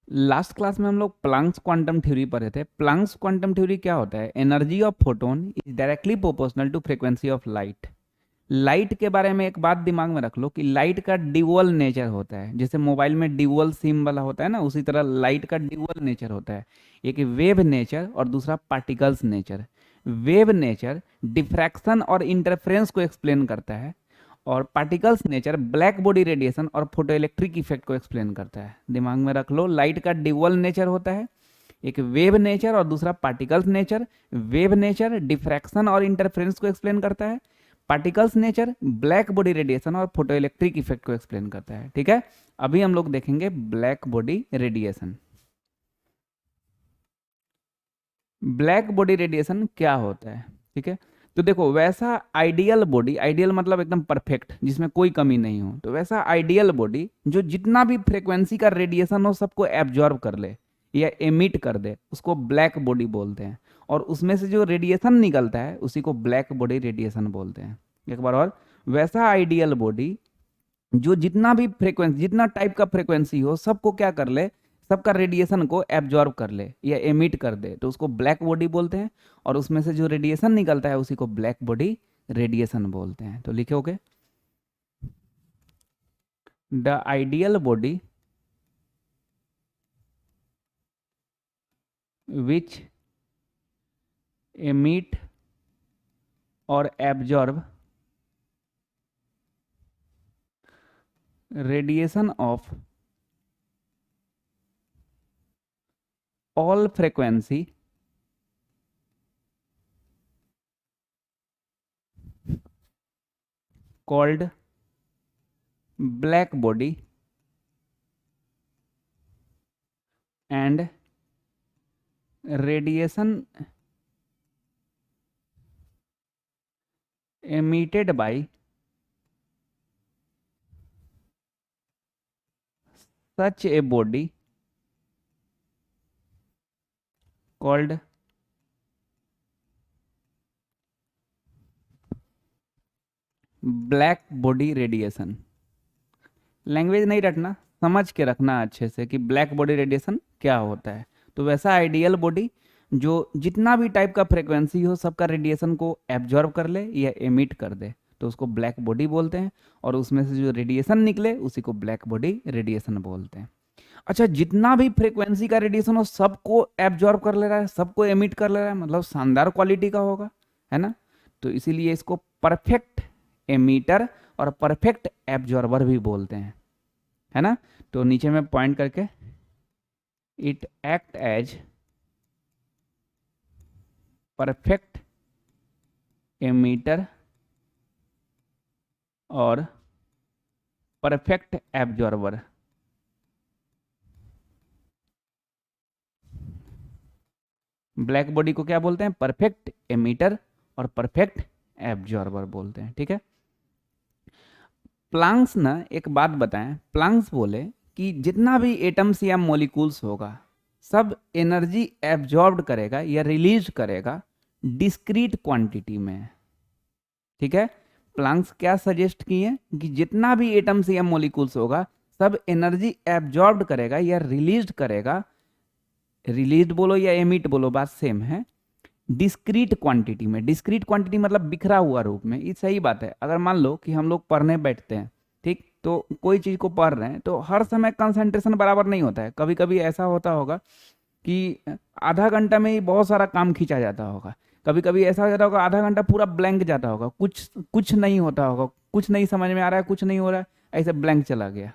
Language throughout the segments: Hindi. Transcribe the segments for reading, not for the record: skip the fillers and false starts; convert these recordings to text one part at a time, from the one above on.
लास्ट क्लास में हम लोग प्लैंक्स क्वांटम थ्योरी पढ़े थे। प्लैंक्स क्वांटम थ्योरी क्या होता है? Energy of photon is directly proportional to frequency of light. Light के बारे में एक बात दिमाग में रख लो कि लाइट का ड्यूअल नेचर होता है। जैसे मोबाइल में ड्यूअल सिम वाला होता है ना, उसी तरह लाइट का ड्यूअल नेचर होता है। एक वेव नेचर और दूसरा particles nature. Wave nature diffraction और इंटरफेरेंस को एक्सप्लेन करता है, और particles nature black body radiation और फोटोइलेक्ट्रिक इफेक्ट को एक्सप्लेन करता है। दिमाग में रख लो, लाइट का ड्यूअल नेचर होता है, एक वेव नेचर और दूसरा particles nature. Wave nature diffraction और इंटरफेरेंस को एक्सप्लेन करता है, particles nature black body radiation और फोटोइलेक्ट्रिक इफेक्ट को एक्सप्लेन करता है। ठीक है, अभी हम लोग देखेंगे black body radiation. Black body radiation क्या होता है? ठीक है, तो देखो, वैसा आइडियल बॉडी, आइडियल मतलब एकदम परफेक्ट जिसमें कोई कमी नहीं हो, तो वैसा आइडियल बॉडी जो जितना भी फ्रीक्वेंसी का रेडिएशन हो सबको एब्जॉर्ब कर ले या एमिट कर दे, उसको ब्लैक बॉडी बोलते हैं। और उसमें से जो रेडिएशन निकलता है उसी को ब्लैक बॉडी रेडिएशन बोलते हैं। एक बार और, वैसा आइडियल बॉडी जो जितना भी फ्रीक्वेंसी, जितना टाइप का फ्रीक्वेंसी हो सबको क्या कर ले, सबका रेडिएशन को एब्जॉर्ब कर ले या एमिट कर दे, तो उसको ब्लैक बॉडी बोलते हैं। और उसमें से जो रेडिएशन निकलता है उसी को ब्लैक बॉडी रेडिएशन बोलते हैं। तो लिखोगे, the ideal body which emit और absorb radiation of all frequency called black body and radiation emitted by such a body called black body radiation. Language नहीं रटना, समझ के रखना अच्छे से कि ब्लैक बॉडी रेडिएशन क्या होता है। तो वैसा आइडियल बॉडी जो जितना भी टाइप का फ्रीक्वेंसी हो सबका रेडिएशन को एब्जॉर्ब कर ले या एमिट कर दे, तो उसको ब्लैक बॉडी बोलते हैं। और उसमें से जो रेडिएशन निकले उसी को ब्लैक बॉडी रेडिएशन बोलते हैं। अच्छा, जितना भी फ्रीक्वेंसी का रेडिएशन हो सबको एब्जॉर्ब कर ले रहा है, सबको एमिट कर ले रहा है, मतलब शानदार क्वालिटी का होगा, है ना। तो इसीलिए इसको परफेक्ट एमीटर और परफेक्ट एब्जॉर्बर भी बोलते हैं, है ना। तो नीचे में पॉइंट करके, it act as perfect emitter और परफेक्ट एब्जॉर्बर। ब्लैक बॉडी को क्या बोलते हैं? परफेक्ट एमीटर और परफेक्ट एब्जॉर्बर बोलते हैं। ठीक है, प्लांक्स ना एक बात बताएं, प्लांक्स बोले कि जितना भी एटम्स या मॉलिक्यूल्स होगा सब एनर्जी एब्जॉर्ब करेगा या रिलीज करेगा डिस्क्रीट क्वांटिटी में। ठीक है, प्लांक्स क्या सजेस्ट किए कि जितना भी एटम्स या मॉलिक्यूल्स होगा सब एनर्जी एब्जॉर्ब करेगा या रिलीज करेगा, रिलीज बोलो या एमिट बोलो बात सेम है, डिस्क्रीट क्वांटिटी में। डिस्क्रीट क्वांटिटी मतलब बिखरा हुआ रूप में। ये सही बात है। अगर मान लो कि हम लोग पढ़ने बैठते हैं, ठीक, तो कोई चीज़ को पढ़ रहे हैं तो हर समय कंसंट्रेशन बराबर नहीं होता है। कभी कभी ऐसा होता होगा कि आधा घंटा में ही बहुत सारा काम खींचा जाता होगा। कभी कभी ऐसा हो जाता होगा आधा घंटा पूरा ब्लैंक जाता होगा, कुछ कुछ नहीं होता होगा, कुछ नहीं समझ में आ रहा है, कुछ नहीं हो रहा है, ऐसे ब्लैंक चला गया।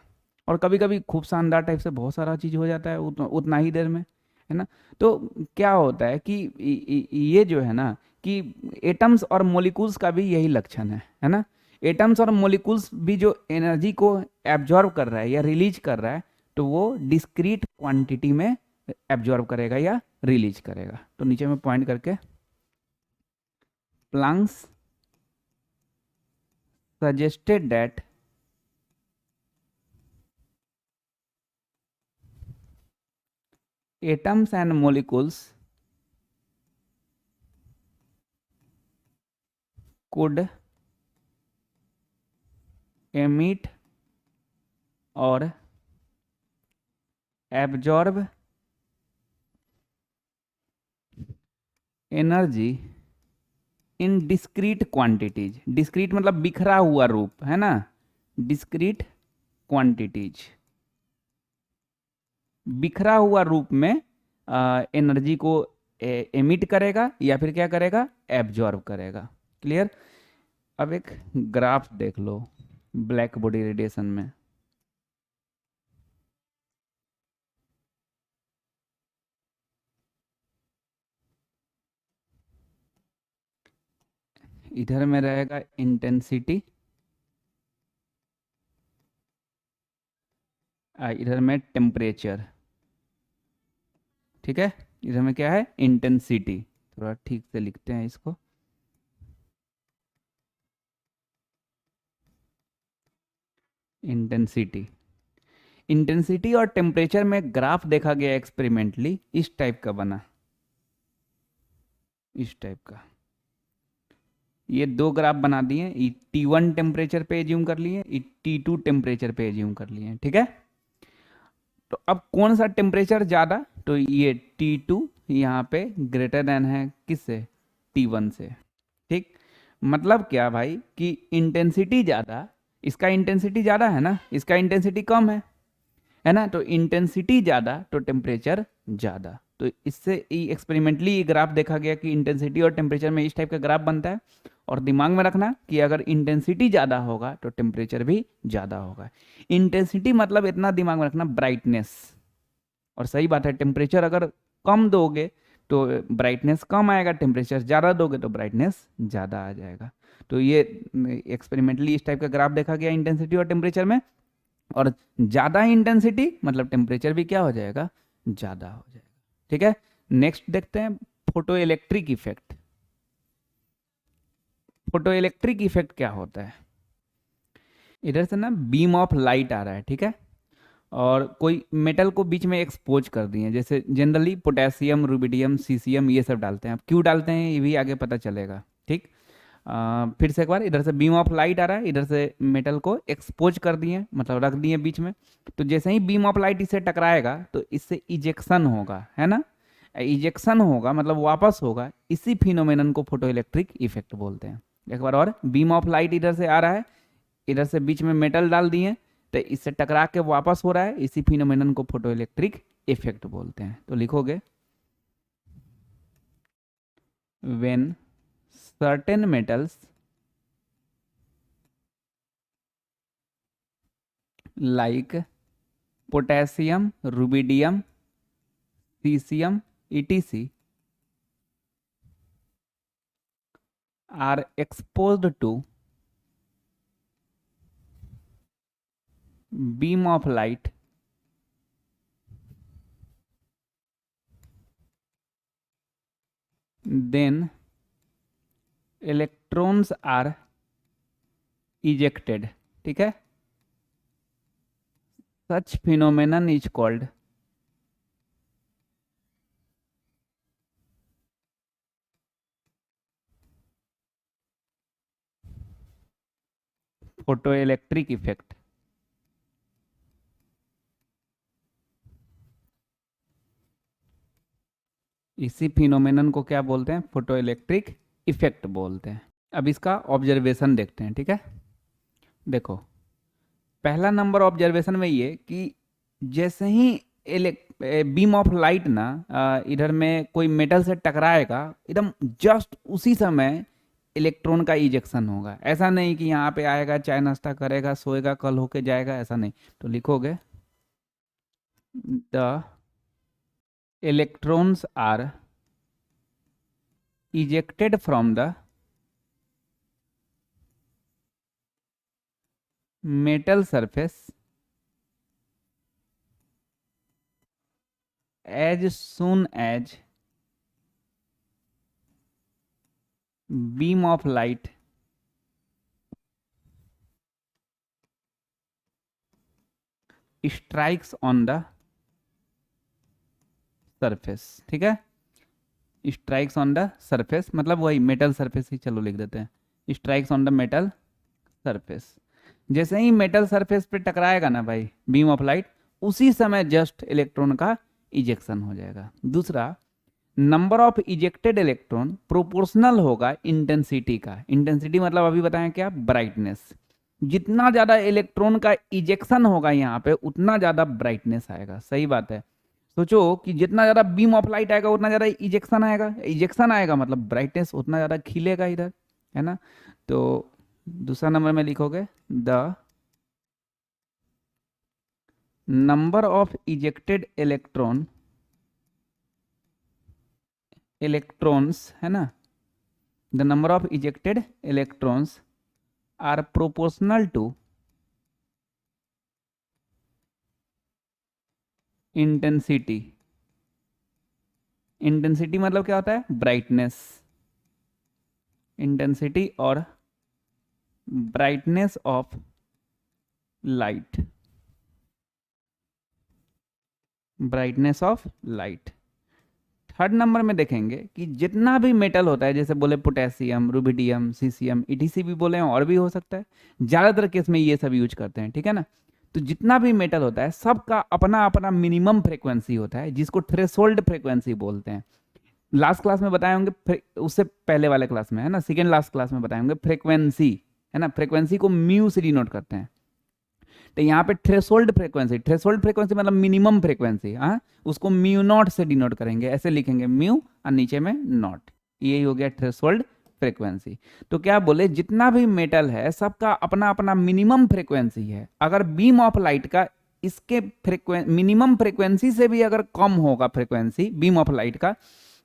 और कभी कभी खूब शानदार टाइप से बहुत सारा चीज़ हो जाता है उतना ही देर में, है ना। तो क्या होता है कि ये जो है ना कि एटम्स और मॉलिक्यूल्स का भी यही लक्षण है ना। एटम्स और मॉलिक्यूल्स भी जो एनर्जी को एब्जॉर्ब कर रहा है या रिलीज कर रहा है, तो वो डिस्क्रीट क्वांटिटी में एब्जॉर्ब करेगा या रिलीज करेगा। तो नीचे में पॉइंट करके, Planck's suggested that atoms and molecules could emit or absorb energy in discrete quantities. Discrete मतलब बिखरा हुआ रूप, है ना, डिस्क्रीट क्वांटिटीज, बिखरा हुआ रूप में एनर्जी को एमिट करेगा या फिर क्या करेगा, एब्जॉर्ब करेगा। क्लियर। अब एक ग्राफ देख लो ब्लैक बॉडी रेडिएशन में। इधर में रहेगा इंटेंसिटी, इधर में टेम्परेचर। ठीक है, इधर में क्या है, इंटेंसिटी। थोड़ा ठीक से लिखते हैं इसको। इंटेंसिटी, इंटेंसिटी और टेम्परेचर में ग्राफ देखा गया एक्सपेरिमेंटली, इस टाइप का बना, इस टाइप का। ये दो ग्राफ बना दिए, T1 टेम्परेचर पे एज्यूम कर लिए, T2 टेम्परेचर पे एज्यूम कर लिए। ठीक है, तो अब कौन सा टेम्परेचर ज़्यादा, तो ये T2 यहाँ पे ग्रेटर देन है किससे, T1 से। ठीक, मतलब क्या भाई कि इंटेंसिटी ज़्यादा, इसका इंटेंसिटी ज़्यादा है ना, इसका इंटेंसिटी कम है ना, तो इंटेंसिटी ज़्यादा तो टेम्परेचर ज़्यादा। तो इससे एक्सपेरिमेंटली ये ग्राफ देखा गया कि इंटेंसिटी और टेम्परेचर में इस टाइप का ग्राफ बनता है। और दिमाग में रखना कि अगर इंटेंसिटी ज़्यादा होगा तो टेम्परेचर भी ज़्यादा होगा। इंटेंसिटी मतलब इतना दिमाग में रखना, ब्राइटनेस। और सही बात है, टेम्परेचर अगर कम दोगे तो ब्राइटनेस कम आएगा, टेम्परेचर ज़्यादा दोगे तो ब्राइटनेस ज़्यादा आ जाएगा। तो ये एक्सपेरिमेंटली इस टाइप का ग्राफ देखा गया इंटेंसिटी और टेम्परेचर में। और ज़्यादा इंटेंसिटी मतलब टेम्परेचर भी क्या हो जाएगा, ज़्यादा हो जाएगा। ठीक है, नेक्स्ट देखते हैं photo electric effect. Photo electric effect क्या होता है, इधर से ना बीम ऑफ लाइट आ रहा है, ठीक है, और कोई मेटल को बीच में एक्सपोज कर दिए, जैसे जनरली पोटेशियम, रुबिडियम, सीसियम ये सब डालते हैं। अब क्यों डालते हैं ये भी आगे पता चलेगा। ठीक, फिर से एक बार, इधर से बीम ऑफ लाइट आ रहा है, इधर से मेटल को एक्सपोज कर दिए, मतलब रख दिए बीच में। तो जैसे ही बीम ऑफ लाइट इससे टकराएगा तो इससे इजेक्शन होगा, है ना, इजेक्शन होगा मतलब वापस होगा। इसी फिनोमेनन को फोटो इलेक्ट्रिक इफेक्ट बोलते हैं। एक बार और, बीम ऑफ लाइट इधर से आ रहा है, इधर से बीच में मेटल डाल दिए, तो इससे टकरा के वापस हो रहा है, इसी फिनोमेनन को फोटो इलेक्ट्रिक इफेक्ट बोलते हैं। तो लिखोगे, when certain metals like potassium, rubidium, cesium, etc. are exposed to beam of light, then electrons are ejected। ठीक है, such phenomenon is called photoelectric effect। इसी फिनोमेनन को क्या बोलते हैं, फोटोइलेक्ट्रिक इफेक्ट बोलते हैं। अब इसका ऑब्जर्वेशन देखते हैं। ठीक है, देखो पहला नंबर ऑब्जर्वेशन में ये कि जैसे ही बीम ऑफ लाइट ना इधर में कोई मेटल से टकराएगा, एकदम जस्ट उसी समय इलेक्ट्रॉन का इजेक्शन होगा। ऐसा नहीं कि यहाँ पे आएगा, चाय नाश्ता करेगा, सोएगा, कल होके जाएगा, ऐसा नहीं। तो लिखोगे, the electrons are ejected from the metal surface as soon as beam of light strikes on the surface। ठीक है, स्ट्राइक्स ऑन द सरफेस मतलब वही मेटल सरफेस ही, चलो लिख देते हैं, strikes on the metal surface. जैसे ही मेटल सरफेस पे टकराएगा ना भाई बीम ऑफ लाइट, उसी समय जस्ट इलेक्ट्रॉन का इजेक्शन हो जाएगा। दूसरा, number of ejected electron proportional होगा इंटेंसिटी का। इंटेंसिटी मतलब अभी बताएं क्या, ब्राइटनेस। जितना ज्यादा इलेक्ट्रॉन का इजेक्शन होगा यहाँ पे उतना ज्यादा ब्राइटनेस आएगा। सही बात है। सोचो कि जितना ज्यादा बीम ऑफ लाइट आएगा उतना ज्यादा इजेक्शन आएगा, इजेक्शन आएगा मतलब ब्राइटनेस उतना ज्यादा खिलेगा इधर, है ना। तो दूसरा नंबर में लिखोगे the number of ejected electrons, है ना, the number of ejected electrons are proportional to intensity. Intensity मतलब क्या होता है, ब्राइटनेस। इंटेंसिटी और brightness of light, brightness of light. Third number में देखेंगे कि जितना भी मेटल होता है, जैसे बोले पोटेशियम, रुबिडियम, सीसियम, ईटीसी भी बोले और भी हो सकता है, ज्यादातर केस में ये सब यूज करते हैं, ठीक है ना। तो जितना भी मेटल होता है सबका अपना अपना मिनिमम फ्रीक्वेंसी होता है जिसको थ्रेशोल्ड फ्रीक्वेंसी बोलते हैं। लास्ट क्लास में बताए होंगे, उससे पहले वाले क्लास में, है ना, सेकेंड लास्ट क्लास में बताए होंगे फ्रीक्वेंसी, है ना, फ्रीक्वेंसी को म्यू से डिनोट करते हैं। तो यहाँ पे थ्रेशोल्ड फ्रीक्वेंसी मतलब मिनिमम फ्रीक्वेंसी, हाँ, उसको म्यू नॉट से डिनोट करेंगे, ऐसे लिखेंगे म्यू और नीचे में नॉट, यही हो गया थ्रेशोल्ड फ्रीक्वेंसी। तो क्या बोले, जितना भी मेटल है सबका अपना अपना मिनिमम फ्रीक्वेंसी है। अगर बीम ऑफ लाइट का इसके मिनिमम फ्रीक्वेंसी से भी अगर कम होगा फ्रीक्वेंसी बीम ऑफ लाइट का,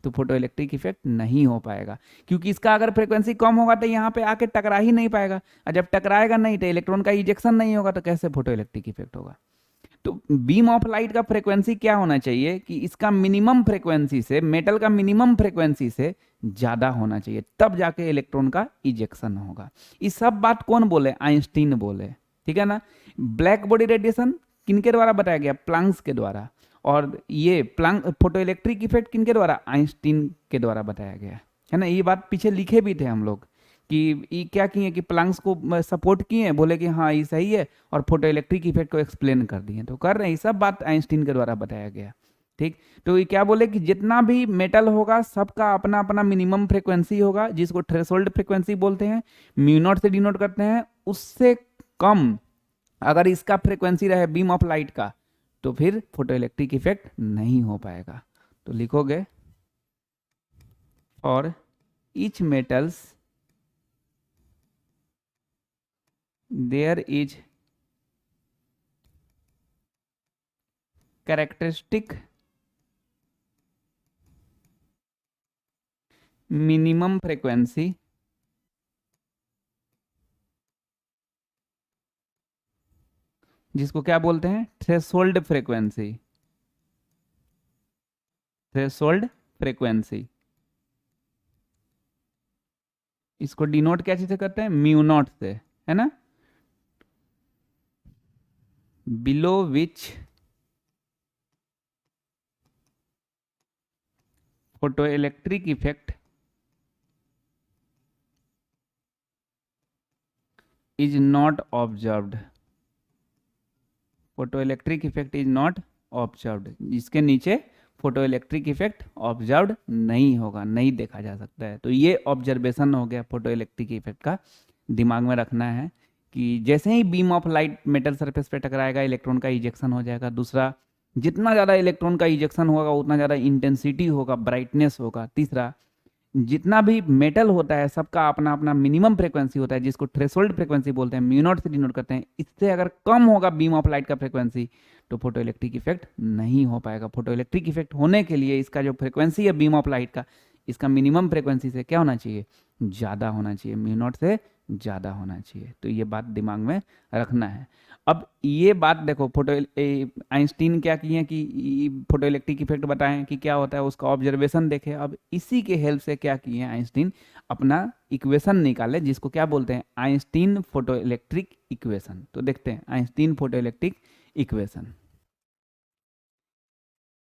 तो फोटो इलेक्ट्रिक इफेक्ट नहीं हो पाएगा, क्योंकि इसका अगर फ्रीक्वेंसी कम होगा तो यहाँ पे आके टकरा ही नहीं पाएगा, और जब टकराएगा नहीं तो इलेक्ट्रॉन का इजेक्शन नहीं होगा, तो कैसे फोटो इलेक्ट्रिक इफेक्ट होगा। तो बीम ऑफ लाइट का फ्रीक्वेंसी क्या होना चाहिए कि इसका मिनिमम फ्रीक्वेंसी से, मेटल का मिनिमम फ्रीक्वेंसी से ज्यादा होना चाहिए, तब जाके इलेक्ट्रॉन का इजेक्शन होगा। ये सब बात कौन बोले, आइंस्टीन बोले, ठीक है ना। ब्लैक बॉडी रेडिएशन किनके द्वारा बताया गया, प्लैंक्स के द्वारा। और ये प्लैंक फोटो इलेक्ट्रिक इफेक्ट किनके द्वारा, आइंस्टीन के द्वारा बताया गया, है ना। ये बात पीछे लिखे भी थे हम लोग कि ये क्या किए कि प्लैंक्स को सपोर्ट किए, बोले कि हाँ ये सही है, और फोटो इलेक्ट्रिक इफेक्ट को एक्सप्लेन कर दिए, तो कर रहे हैं, सब बात आइंस्टीन के द्वारा बताया गया, ठीक। तो ये क्या बोले कि जितना भी मेटल होगा सबका अपना अपना मिनिमम फ्रीक्वेंसी होगा जिसको थ्रेशोल्ड फ्रीक्वेंसी बोलते हैं, म्यू नॉट से डिनोट करते हैं। उससे कम अगर इसका फ्रीक्वेंसी रहे बीम ऑफ लाइट का, तो फिर फोटो इलेक्ट्रिक इफेक्ट नहीं हो पाएगा। तो लिखोगे और each metals there is characteristic minimum frequency जिसको क्या बोलते हैं, थ्रेशोल्ड फ्रीक्वेंसी। थ्रेशोल्ड फ्रीक्वेंसी इसको डिनोट क्या चीज से करते हैं, म्यू नॉट से, है ना। Below which photo electric effect is not observed. Photo electric effect is not observed, जिसके नीचे फोटो इलेक्ट्रिक इफेक्ट ऑब्जर्व्ड नहीं होगा, नहीं देखा जा सकता है। तो ये ऑब्जर्वेशन हो गया फोटो इलेक्ट्रिक इफेक्ट का, दिमाग में रखना है कि जैसे ही beam of light metal surface पे टकराएगा इलेक्ट्रॉन का इजेक्शन हो जाएगा। दूसरा, जितना ज़्यादा इलेक्ट्रॉन का इजेक्शन होगा उतना ज़्यादा इंटेंसिटी होगा, ब्राइटनेस होगा। तीसरा, जितना भी मेटल होता है सबका अपना अपना मिनिमम फ्रीक्वेंसी होता है जिसको थ्रेशोल्ड फ्रीक्वेंसी बोलते हैं, म्यू नॉट से डिनोट करते हैं। इससे अगर कम होगा बीम ऑफ लाइट का फ्रीक्वेंसी तो फोटो इलेक्ट्रिक इफेक्ट नहीं हो पाएगा। फोटो इलेक्ट्रिक इफेक्ट होने के लिए इसका जो फ्रीक्वेंसी है बीम ऑफ लाइट का, इसका मिनिमम फ्रीक्वेंसी से क्या होना चाहिए, ज़्यादा होना चाहिए, म्यू नॉट से ज़्यादा होना चाहिए। तो ये बात दिमाग में रखना है। अब ये बात देखो, आइंस्टीन क्या किए कि फोटो इलेक्ट्रिक इफेक्ट बताएं कि क्या होता है, उसका ऑब्जर्वेशन देखे। अब इसी के हेल्प से क्या किए आइंस्टीन, अपना इक्वेशन निकाले जिसको क्या बोलते हैं, आइंस्टीन फोटो इलेक्ट्रिक इक्वेशन। तो देखते हैं आइंस्टीन फोटो इलेक्ट्रिक इक्वेशन।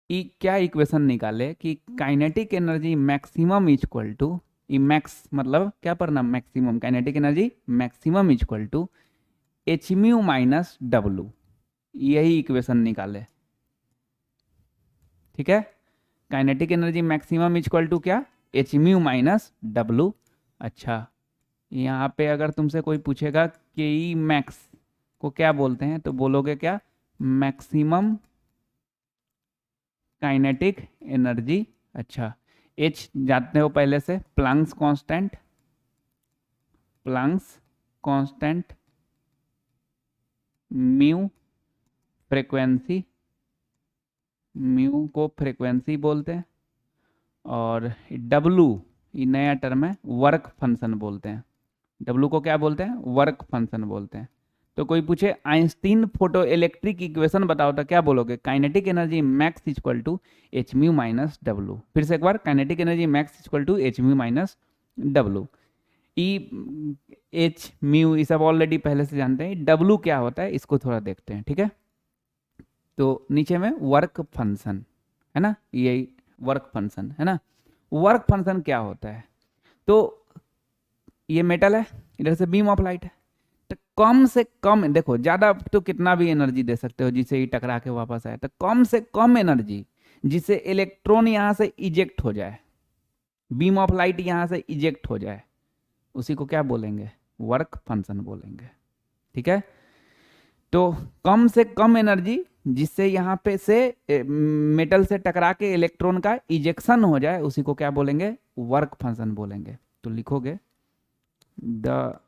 क्या इक्वेशन निकाले कि kinetic energy maximum is equal to, max मतलब क्या पढ़ना, maximum, kinetic energy maximum is equal to H mu minus W. यही इक्वेशन निकाले, ठीक है। Kinetic energy maximum equal to क्या, एच म्यू माइनस डब्लू। अच्छा, यहाँ पे अगर तुमसे कोई पूछेगा के ई मैक्स को क्या बोलते हैं तो बोलोगे क्या, मैक्सिमम काइनेटिक एनर्जी। अच्छा, एच जानते हो पहले से, Planck's constant, Planck's constant, mu frequency, mu को फ्रीक्वेंसी बोलते हैं, और डब्लू ये नया टर्म है, वर्क फंक्शन बोलते हैं। डब्लू को क्या बोलते हैं, वर्क फंक्शन बोलते हैं। तो कोई पूछे आइंस्टीन फोटो इलेक्ट्रिक इक्वेशन बताओ तो क्या बोलोगे, kinetic energy max equal to H mu minus W. फिर से एक बार, kinetic energy max equal to H mu minus W. E H mu ये सब ऑलरेडी पहले से जानते हैं, डब्लू क्या होता है इसको थोड़ा देखते हैं, ठीक है। तो नीचे में वर्क फंक्शन है ना, यही वर्क फंक्शन है ना। वर्क फंक्शन क्या होता है, तो ये मेटल है, इधर से बीम ऑफ लाइट है, तो कम से कम, देखो ज्यादा तो कितना भी एनर्जी दे सकते हो जिससे ये टकरा के वापस आए, तो कम से कम एनर्जी जिससे इलेक्ट्रॉन यहां से इजेक्ट हो जाए, बीम ऑफ लाइट यहां से इजेक्ट हो जाए, उसी को क्या बोलेंगे, वर्क फंक्शन बोलेंगे, ठीक है। तो कम से कम एनर्जी जिससे यहाँ पे से मेटल से टकरा के इलेक्ट्रॉन का इजेक्शन हो जाए, उसी को क्या बोलेंगे, वर्क फंक्शन बोलेंगे। तो लिखोगे the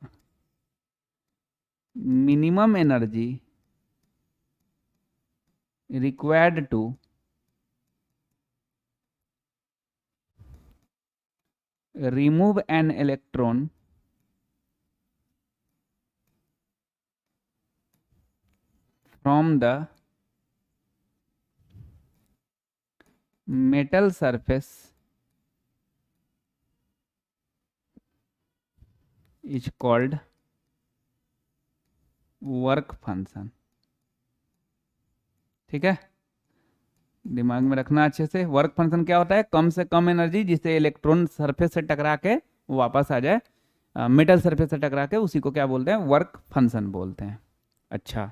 minimum energy required to remove an electron from the metal surface is called work function, ठीक है। दिमाग में रखना अच्छे से, वर्क फंक्शन क्या होता है, कम से कम एनर्जी जिससे इलेक्ट्रॉन सरफेस से टकरा के वापस आ जाए, मेटल सरफेस से टकरा के, उसी को क्या बोलते हैं, वर्क फंक्शन बोलते हैं। अच्छा,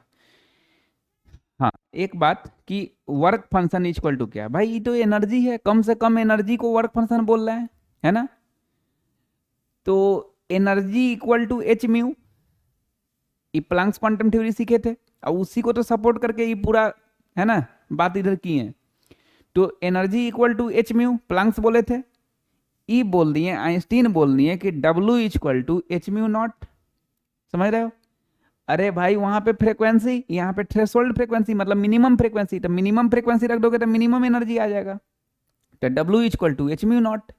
हाँ एक बात कि वर्क फंक्शन इक्वल टू क्या, भाई ये तो एनर्जी है, कम से कम एनर्जी को वर्क फंक्शन बोल रहे हैं, है ना। तो energy equal to H mu, ये प्लैंक्स क्वांटम थ्योरी सीखे थे, और उसी को तो सपोर्ट करके ये पूरा है ना बात इधर की है। तो energy equal to H mu Planck's बोले थे, ई बोल दिए, आइंस्टीन बोल दिए कि W equal to H mu nought. समझ रहे हो, अरे भाई वहां पे फ्रीक्वेंसी, यहाँ पे थ्रेशोल्ड फ्रीक्वेंसी मतलब मिनिमम फ्रीक्वेंसी, तो मिनिमम फ्रीक्वेंसी रख दोगे तो मिनिमम एनर्जी आ जाएगा, तो W equal to H mu nought.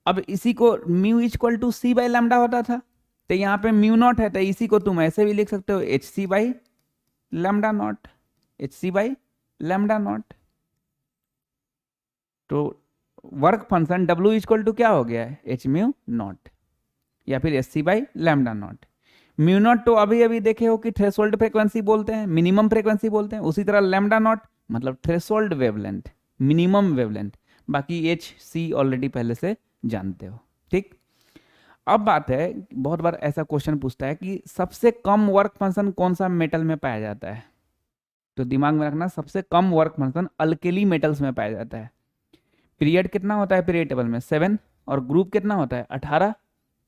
अब इसी को mu equal to C by lambda होता था, तो यहाँ पे म्यू नॉट है, तो इसी को तुम ऐसे भी लिख सकते हो, H C by lambda naught, H C by lambda not. तो work function W equal to क्या हो गया है, एच म्यू नॉट, या फिर H C by lambda naught. Mu naught तो अभी अभी देखे हो कि थ्रेशोल्ड फ्रीक्वेंसी बोलते हैं, मिनिमम फ्रीक्वेंसी बोलते हैं, उसी तरह लैम्डा नॉट मतलब थ्रेशोल्ड वेवलेंथ, मिनिमम वेवलेंथ। बाकी एच सी ऑलरेडी पहले से जानते हो, ठीक। अब बात है, बहुत बार ऐसा क्वेश्चन पूछता है कि सबसे कम वर्क फंक्शन कौन सा मेटल में पाया जाता है, तो दिमाग में रखना, सबसे कम वर्क फंक्शन अल्केली मेटल्स में पाया जाता है। पीरियड कितना होता है पीरियड टेबल में, 7, और ग्रुप कितना होता है, 18।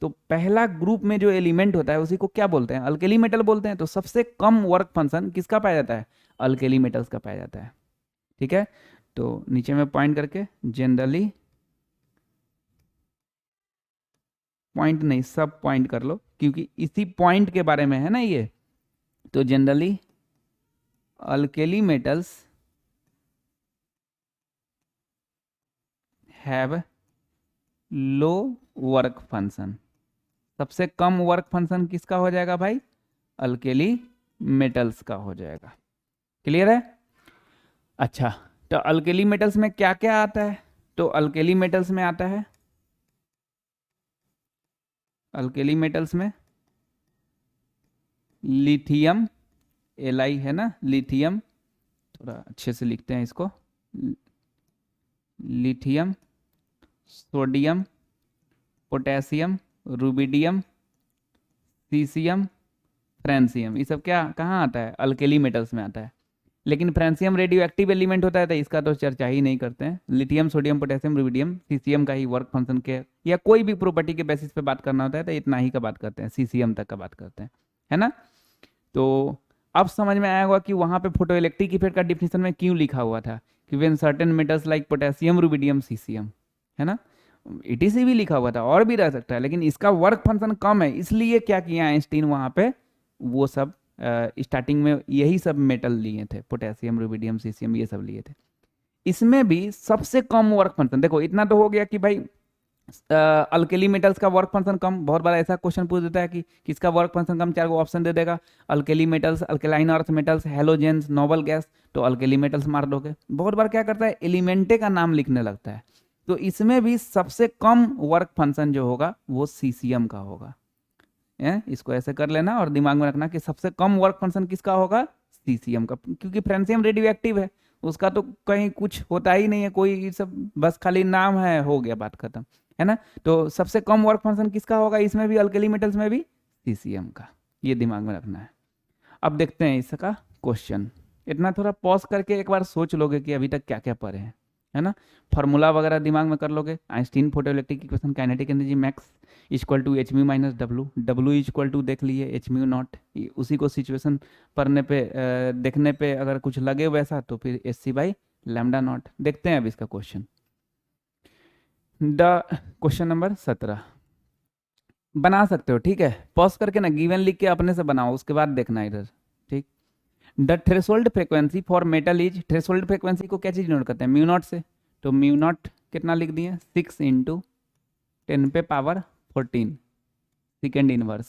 तो पहला ग्रुप में जो एलिमेंट होता है उसी को क्या बोलते हैं, अल्केली मेटल बोलते हैं। तो सबसे कम वर्क फंक्शन किसका पाया जाता है, अल्केली मेटल्स का पाया जाता है, ठीक है। तो नीचे में पॉइंट करके, जनरली पॉइंट नहीं सब पॉइंट कर लो, क्योंकि इसी पॉइंट के बारे में है ना ये। तो generally alkali metals have low work function, सबसे कम वर्क फंक्शन किसका हो जाएगा भाई, अल्केली मेटल्स का हो जाएगा। क्लियर है। अच्छा, तो अल्केली मेटल्स में क्या क्या आता है, तो अल्केली मेटल्स में आता है, अल्केली मेटल्स में लिथियम, एल है ना, लिथियम, थोड़ा अच्छे से लिखते हैं इसको, lithium, sodium, potassium, rubidium, caesium, francium, ये सब क्या कहाँ आता है, अल्केली मेटल्स में आता है। लेकिन फ्रांसियम रेडियो एक्टिव एलिमेंट होता है तो इसका तो चर्चा ही नहीं करते हैं। Lithium, sodium, potassium, rubidium, caesium का ही वर्क फंक्शन के या कोई भी प्रॉपर्टी के बेसिस पे बात करना होता है तो इतना ही का बात करते हैं, सीसीएम तक का बात करते हैं, है ना। तो अब समझ में आया होगा कि वहाँ पे फोटो इलेक्ट्रिक इफेक्ट का डिफिनेशन में क्यों लिखा हुआ था कि when certain metals like potassium, rubidium, caesium, है ना। ईटीसी भी लिखा हुआ था और भी रह सकता है, लेकिन इसका वर्क फंक्शन कम है, इसलिए क्या किया आइंस्टीन वहाँ पे वो सब स्टार्टिंग में यही सब मेटल लिए थे, पोटेशियम, रुबिडियम, सीसियम, ये सब लिए थे। इसमें भी सबसे कम वर्क फंक्शन, देखो इतना तो हो गया कि भाई अल्केली मेटल्स का वर्क फंक्शन कम। बहुत बार ऐसा क्वेश्चन पूछ देता है कि किसका वर्क फंक्शन कम, 4 ऑप्शन दे देगा, alkali metals, alkaline earth metals, halogens, noble gas, तो अल्केली मेटल्स मार दोगे। बहुत बार क्या करता है, एलिमेंटे का नाम लिखने लगता है। तो इसमें भी सबसे कम वर्क फंक्शन जो होगा वो सीसीएम का होगा। इसको ऐसे कर लेना और दिमाग में रखना कि सबसे कम वर्क फंक्शन किसका होगा, सीसीएम का, क्योंकि फ्रांसियम रेडियो एक्टिव है, उसका तो कहीं कुछ होता ही नहीं है, कोई सब बस खाली नाम है, हो गया, बात खत्म, है ना। तो सबसे कम वर्क फंक्शन किसका होगा, इसमें भी अल्कली मेटल्स में भी सीसीएम का, ये दिमाग में रखना है। अब देखते हैं इसका क्वेश्चन। इतना थोड़ा पॉज करके एक बार सोच लोगे कि अभी तक क्या क्या पढ़े हैं, है ना। फार्मूला वगैरह दिमाग में कर लोगे। Einstein photoelectric equation, kinetic energy max equal to H mu minus W, W equal to देख लिए एच म्यू नॉट, उसी को सिचुएशन पढ़ने पे देखने पे अगर कुछ लगे वैसा तो फिर H C by lambda nought. देखते हैं अब इसका क्वेश्चन। द क्वेश्चन नंबर 17 बना सकते हो, ठीक है, पॉज करके ना गिवन लिख के अपने से बनाओ, उसके बाद देखना इधर, ठीक। The threshold frequency for metal is, threshold frequency को क्या चीज नोट करते हैं, म्यू नॉट से, तो म्यू नॉट कितना लिख दिए, 6 इंटू 10 पे power 14 second inverse.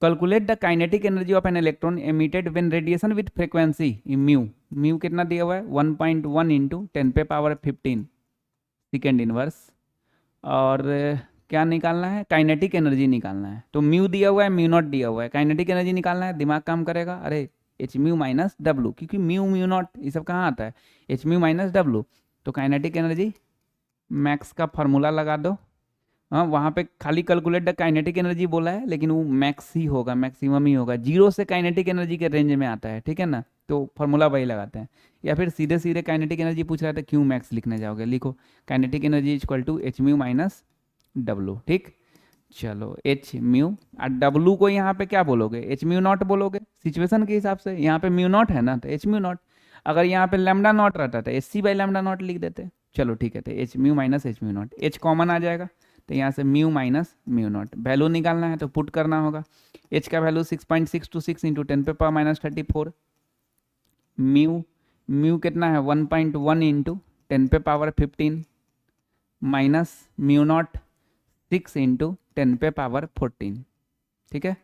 Calculate the kinetic energy of an electron emitted when radiation with frequency mu, mu कितना दिया हुआ है 1.1 इंटू 10 पे पावर 15 सेकेंड इनवर्स। और क्या निकालना है, काइनेटिक एनर्जी निकालना है। तो म्यू दिया हुआ है, म्यू नॉट दिया हुआ है, काइनेटिक एनर्जी निकालना है, दिमाग काम करेगा, अरे एच म्यू माइनस डब्लू, क्योंकि म्यू म्यू नॉट ये सब कहाँ आता है, एच म्यू माइनस डब्लू। तो काइनेटिक एनर्जी मैक्स का फार्मूला लगा दो। हाँ, वहाँ पे खाली कैलकुलेट द काइनेटिक एनर्जी बोला है, लेकिन वो मैक्स ही होगा, मैक्सिमम ही होगा, 0 से काइनेटिक एनर्जी के रेंज में आता है, ठीक है ना। तो फार्मूला वही लगाते हैं, या फिर सीधे सीधे काइनेटिक एनर्जी पूछ रहा है तो क्यों मैक्स लिखने जाओगे, लिखो kinetic energy equal to H mu minus W, ठीक। चलो एच म्यू और डब्लू को यहाँ पे क्या बोलोगे, एच म्यू नॉट बोलोगे, सिचुएशन के हिसाब से। यहाँ पे म्यू नॉट है ना तो एच म्यू नॉट, अगर यहाँ पे लैम्डा नॉट रहता तो H C by lambda naught लिख देते। चलो ठीक है, तो H mu minus H mu naught, H common आ जाएगा, तो यहाँ से mu minus mu naught, value निकालना है तो पुट करना होगा। एच का वैल्यू 6.626 इंटू 10 पे पावर माइनस 34, म्यू म्यू कितना है 1.1 इंटू 10 पे power 15 minus mu not 6 into 10 पे पावर 14, ठीक है।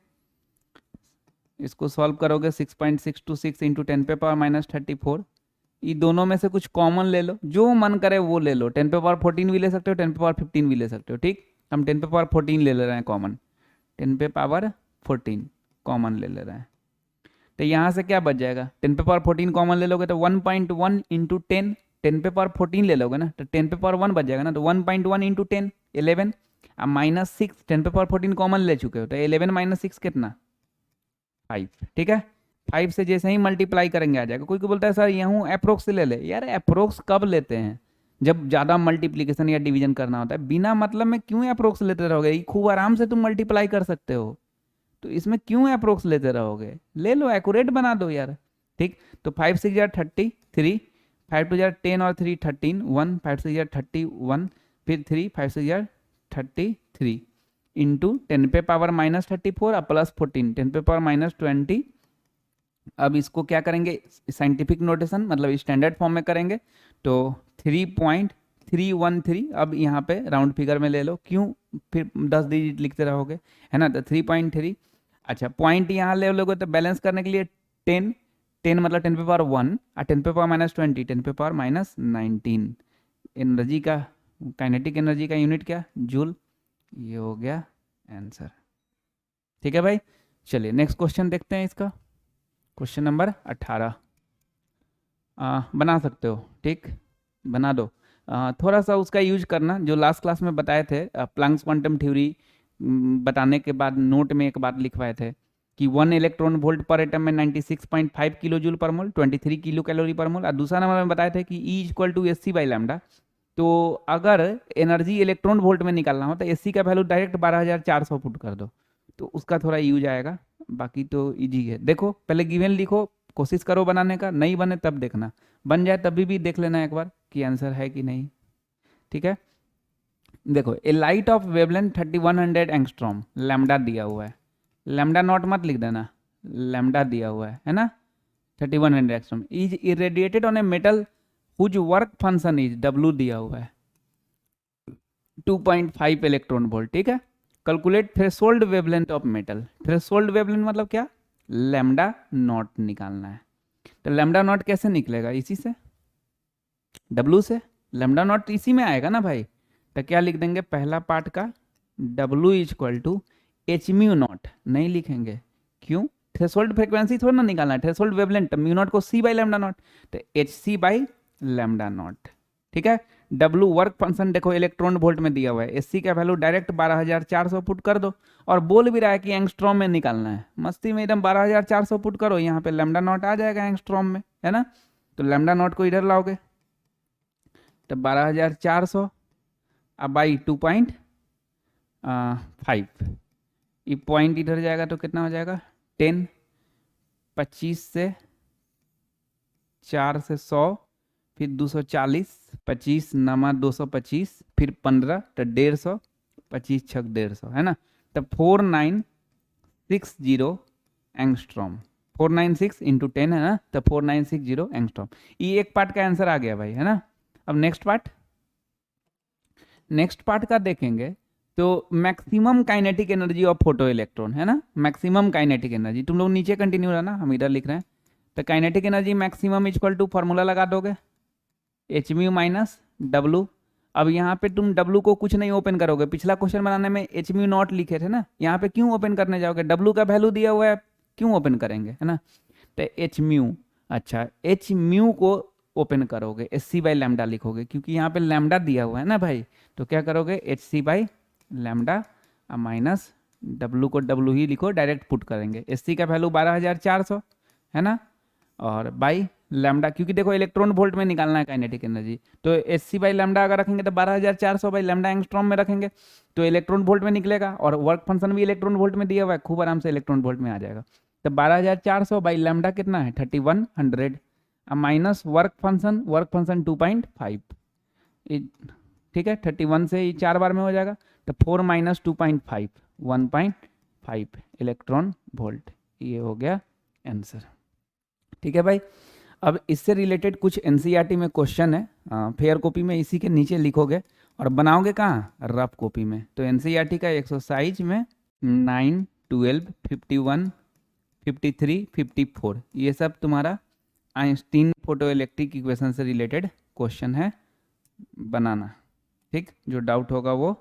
इसको सॉल्व करोगे 6.626 इंटू 10 पे पावर माइनस 34, ये दोनों में से कुछ कॉमन ले लो, जो मन करे वो ले लो, 10 पे पावर 14 भी ले सकते हो, 10 पे पावर 15 भी ले सकते हो, ठीक। हम 10 पे पावर 14 ले रहे हैं कॉमन, 10 पे पावर 14 कॉमन ले रहे हैं, तो यहाँ से क्या बच जाएगा, 10 पे पावर 14 कॉमन ले लोगे तो 1.1 इंटू 10, 10 पे पावर 14 ले लोगे ना तो 10 पे पावर 1 बच जाएगा ना, तो 1.1 इंटू 10 11, अब माइनस 6, 10 पे पावर 14 कॉमन ले चुके हो तो 11 माइनस 6 कितना 5, ठीक है। 5 से जैसे ही मल्टीप्लाई करेंगे आ जाएगा। कोई को बोलता है सर यहाँ अप्रोक्स ले ले, यार अप्रोक्स कब लेते हैं, जब ज़्यादा मल्टीप्लीकेशन या डिवीजन करना होता है, बिना मतलब में क्यों अप्रोक्स लेते रहोगे, खूब आराम से तुम मल्टीप्लाई कर सकते हो, तो इसमें क्यों अप्रोक्स लेते रहोगे, ले लो एक्यूरेट बना दो यार, ठीक। तो 5 6 33, 5 2 10 और 3 13, 1 5 6 31, फिर 3 5 6 33 इंटू 10 पे पावर माइनस 34 और प्लस 14 10 पे पावर माइनस 20। अब इसको क्या करेंगे, साइंटिफिक नोटेशन मतलब स्टैंडर्ड फॉर्म में करेंगे, तो 3.313, अब यहाँ पे राउंड फिगर में ले लो, क्यों फिर 10 डिजिट लिखते रहोगे, है ना, तो 3.3। अच्छा पॉइंट यहाँ ले लोगे तो बैलेंस करने के लिए 10 10 मतलब 10 पे पावर 1 और 10 पे पावर माइनस 20 10 पे पावर माइनस 19। एनर्जी का, काइनेटिक एनर्जी का यूनिट क्या, जूल, ये हो गया आंसर, ठीक है भाई। चलिए नेक्स्ट क्वेश्चन देखते हैं इसका, क्वेश्चन नंबर 18 बना सकते हो, ठीक, बना दो। थोड़ा सा उसका यूज करना जो लास्ट क्लास में बताए थे, प्लैंक्स क्वांटम थ्योरी बताने के बाद नोट में एक बात लिखवाए थे, कि 1 इलेक्ट्रॉन वोल्ट पर एटम में 96.5 किलो जूल पर मोल, 23 किलो कैलोरी पर मोल। और दूसरा नंबर में बताए थे कि E equal to S C by lambda. तो अगर एनर्जी इलेक्ट्रॉन वोल्ट में निकालना हो तो एस सी का वैल्यू डायरेक्ट 12,400 पुट कर दो, तो उसका थोड़ा यूज आएगा। बाकी तो इजी है। देखो पहले गिवन लिखो, कोशिश करो बनाने का, नहीं बने तब देखना, बन जाए तभी भी देख लेना एक बार कि आंसर है कि नहीं। ठीक है, देखो a light of wavelength 3100 angstrom, lambda दिया हुआ है, लैम्डा नॉट मत लिख देना, लैम्डा दिया हुआ है ना, 3100 angstrom is irradiated on a metal whose work function is, W दिया हुआ है 2.5 इलेक्ट्रॉन वोल्ट। ठीक है, calculate threshold wavelength of metal. Threshold wavelength मतलब क्या, लैम्डा नॉट निकालना है। तो लैम्डा नॉट कैसे निकलेगा, इसी से, डब्ल्यू से, लैम्डा नॉट इसी में आएगा ना भाई। तो क्या लिख देंगे, पहला पार्ट का W equal to H mu nought, नहीं लिखेंगे, क्यों, थ्रेशोल्ड फ्रीक्वेंसी थोड़ा ना निकालना है, थ्रेशोल्ड वेवलेंथ म्यू नॉट को C बाई लैम्डा नॉट, तो H C by lambda nought. ठीक है, W वर्क फंक्शन देखो इलेक्ट्रॉन वोल्ट में दिया हुआ है, एस सी का वैल्यू डायरेक्ट 12,400 पुट कर दो, और बोल भी रहा है कि एंगस्ट्रॉम में निकालना है, मस्ती में एकदम 12,400 पुट करो, यहाँ पे लैम्डा नॉट आ जाएगा एंगस्ट्रॉम में, है ना। तो लैम्डा नॉट को इधर लाओगे तो 12,400 अब बाई 2.5, ये पॉइंट इधर जाएगा तो कितना हो जाएगा 10, 25 से 4 से 100, फिर 240, 25 नमा 225, फिर 15 तो 150, 25 छक 150, है ना। तो 4960 एंगस्ट्रॉम, 496 इंटू 10 है ना, तो 4960 एंगस्ट्रॉम। ये एक पार्ट का आंसर आ गया भाई, है ना। अब नेक्स्ट पार्ट का देखेंगे तो maximum kinetic energy of photo electron, है ना, मैक्सिमम काइनेटिक एनर्जी। तुम लोग नीचे कंटिन्यू रहना, हम इधर लिख रहे हैं। तो kinetic energy maximum equal to formula लगा दोगे एच म्यू माइनस डब्लू। अब यहाँ पे तुम डब्लू को कुछ नहीं ओपन करोगे, पिछला क्वेश्चन बनाने में एच म्यू नॉट लिखे थे ना, यहाँ पे क्यों ओपन करने जाओगे, डब्लू का वैल्यू दिया हुआ है, क्यों ओपन करेंगे, है ना। तो एच म्यू, अच्छा एच म्यू को ओपन करोगे, एच सी बाई लैम्डा लिखोगे, क्योंकि यहाँ पे लैम्डा दिया हुआ है ना भाई। तो क्या करोगे, H C by lambda minus W को डब्लू ही लिखो, डायरेक्ट पुट करेंगे, एच सी का वैल्यू 12,400 है ना, और बाई लैम्डा, क्योंकि देखो इलेक्ट्रॉन वोल्ट में निकालना है काइनेटिक एनर्जी, तो एच सी बाई लैम्डा अगर रखेंगे तो 12,400 बाई लैम्डा एंगस्ट्रॉम में रखेंगे तो इलेक्ट्रॉन वोल्ट में निकलेगा, और वर्क फंक्शन भी इलेक्ट्रॉन वोल्ट में दिया हुआ है, खूब आराम से इलेक्ट्रॉन वोल्ट में आ जाएगा। तो 12,400 बाई लैम्डा कितना है 3100, माइनस वर्क फंक्शन 2.5, ठीक है, 31 से ही 4 बार में हो जाएगा, तो 4 माइनस 2.5 1.5 इलेक्ट्रॉन वोल्ट, ये हो गया आंसर। ठीक है भाई, अब इससे रिलेटेड कुछ एनसीईआरटी में क्वेश्चन है, फेयर कॉपी में इसी के नीचे लिखोगे और बनाओगे कहाँ, रफ कॉपी में। तो एनसीईआरटी का एक्सरसाइज में 9, 12, 51, 53, 54 ये सब तुम्हारा आइंस्टीन फोटो इलेक्ट्रिक इक्वेशन से रिलेटेड क्वेश्चन है, बनाना। ठीक, जो डाउट होगा वो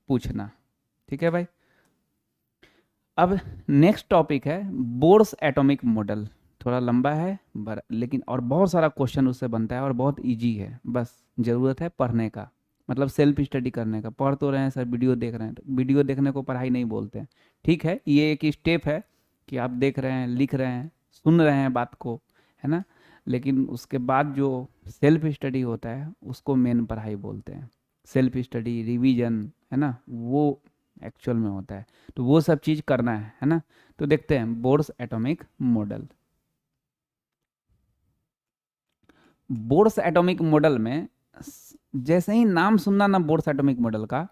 पूछना। ठीक है भाई, अब नेक्स्ट टॉपिक है बोर्स एटॉमिक मॉडल। थोड़ा लंबा है लेकिन और बहुत सारा क्वेश्चन उससे बनता है और बहुत इजी है, बस ज़रूरत है पढ़ने का, मतलब सेल्फ स्टडी करने का। पढ़ तो रहे हैं सर, वीडियो देख रहे हैं, तो वीडियो देखने को पढ़ाई नहीं बोलते हैं। ठीक है, ये एक स्टेप है कि आप देख रहे हैं, लिख रहे हैं, सुन रहे हैं बात को, है ना, लेकिन उसके बाद जो सेल्फ स्टडी होता है उसको मेन पढ़ाई बोलते हैं। सेल्फ स्टडी, रिवीजन, है ना, वो एक्चुअल में होता है, तो वो सब चीज़ करना है ना। तो देखते हैं Bohr's atomic model. Bohr's atomic model में जैसे ही नाम सुनना ना बोर्स एटॉमिक मॉडल का,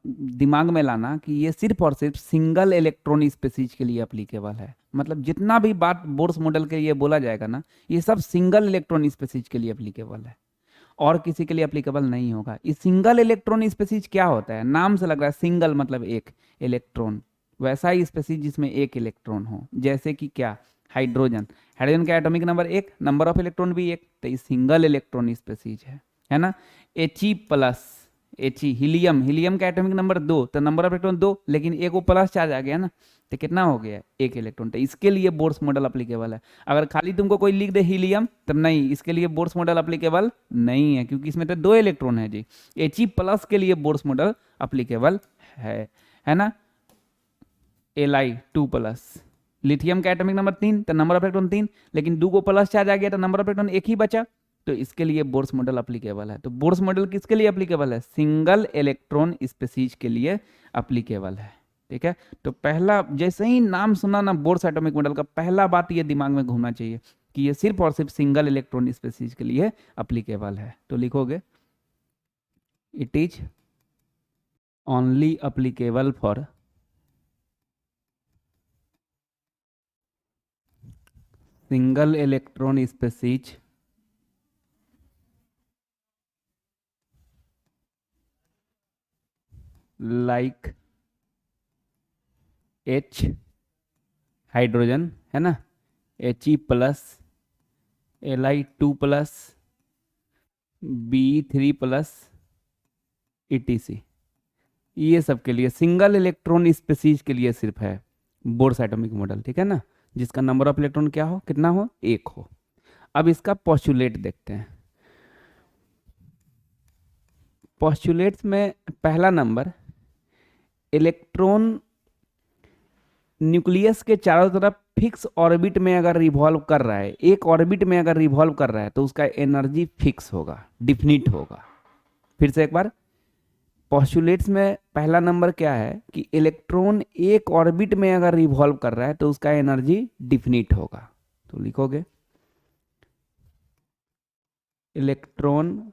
दिमाग में लाना कि ये सिर्फ और सिर्फ सिंगल इलेक्ट्रॉन स्पीसीज के लिए अप्लीकेबल है। मतलब जितना भी बात बोर्स मॉडल के लिए बोला जाएगा ना, ये सब सिंगल इलेक्ट्रॉन स्पीसीज के लिए अप्लीकेबल है, और किसी के लिए अप्लीकेबल नहीं होगा। ये सिंगल इलेक्ट्रॉन स्पीसीज क्या होता है, नाम से लग रहा है सिंगल मतलब एक इलेक्ट्रॉन, वैसा ही स्पीसीज जिसमें एक इलेक्ट्रॉन हो, जैसे कि क्या, हाइड्रोजन। हाइड्रोजन का atomic number 1, number of electron भी 1, तो ये सिंगल इलेक्ट्रॉन स्पीसीज है ना। He प्लस He, हीलियम का एटॉमिक नंबर 2, तो नंबर ऑफ इलेक्ट्रॉन 2, लेकिन एक वो प्लस चार्ज आ गया ना, तो कितना हो गया, एक इलेक्ट्रॉन। तो इसके लिए बोर्स मॉडल अप्लीकेबल है। अगर खाली तुमको कोई लिख दे हीलियम, तब नहीं, इसके लिए बोर्स मॉडल अप्लीकेबल नहीं है, क्योंकि इसमें तो 2 इलेक्ट्रॉन है जी। He प्लस के लिए बोर्स मॉडल अप्लीकेबल है ना। Li2+। लिथियम का एटॉमिक नंबर 3, तो नंबर ऑफ इलेक्ट्रॉन 3, लेकिन 2 को प्लस चार्ज आ गया तो नंबर ऑफ इलेक्ट्रॉन एक ही बचा, तो इसके लिए बोर्स मॉडल अप्लीकेबल है। तो बोर्स मॉडल किसके लिए अप्लीकेबल है? सिंगल इलेक्ट्रॉन स्पीसीज के लिए अप्लीकेबल है। ठीक है, तो पहला जैसे ही नाम सुना ना बोर्स एटॉमिक मॉडल का, पहला बात ये दिमाग में घूमना चाहिए कि ये सिर्फ और सिर्फ सिंगल इलेक्ट्रॉन स्पीसीज के लिए अप्लीकेबल है। तो लिखोगे it is only applicable for single electron species like H hydrogen, है ना, He+, Li2+, Be3+, etc। ये सब के लिए सिंगल इलेक्ट्रॉन स्पीसीज के लिए सिर्फ है बोर्स एटॉमिक मॉडल। ठीक है ना, जिसका नंबर ऑफ इलेक्ट्रॉन क्या हो, कितना हो, 1 हो। अब इसका पोस्टुलेट देखते हैं। पोस्टुलेट्स में पहला नंबर, इलेक्ट्रॉन न्यूक्लियस के चारों तरफ फिक्स ऑर्बिट में अगर रिवॉल्व कर रहा है, एक ऑर्बिट में अगर रिवॉल्व कर रहा है, तो उसका एनर्जी फिक्स होगा, डिफिनिट होगा। फिर से एक बार, पोस्टुलेट्स में पहला नंबर क्या है कि इलेक्ट्रॉन एक ऑर्बिट में अगर रिवॉल्व कर रहा है तो उसका एनर्जी डिफिनिट होगा। तो लिखोगे electron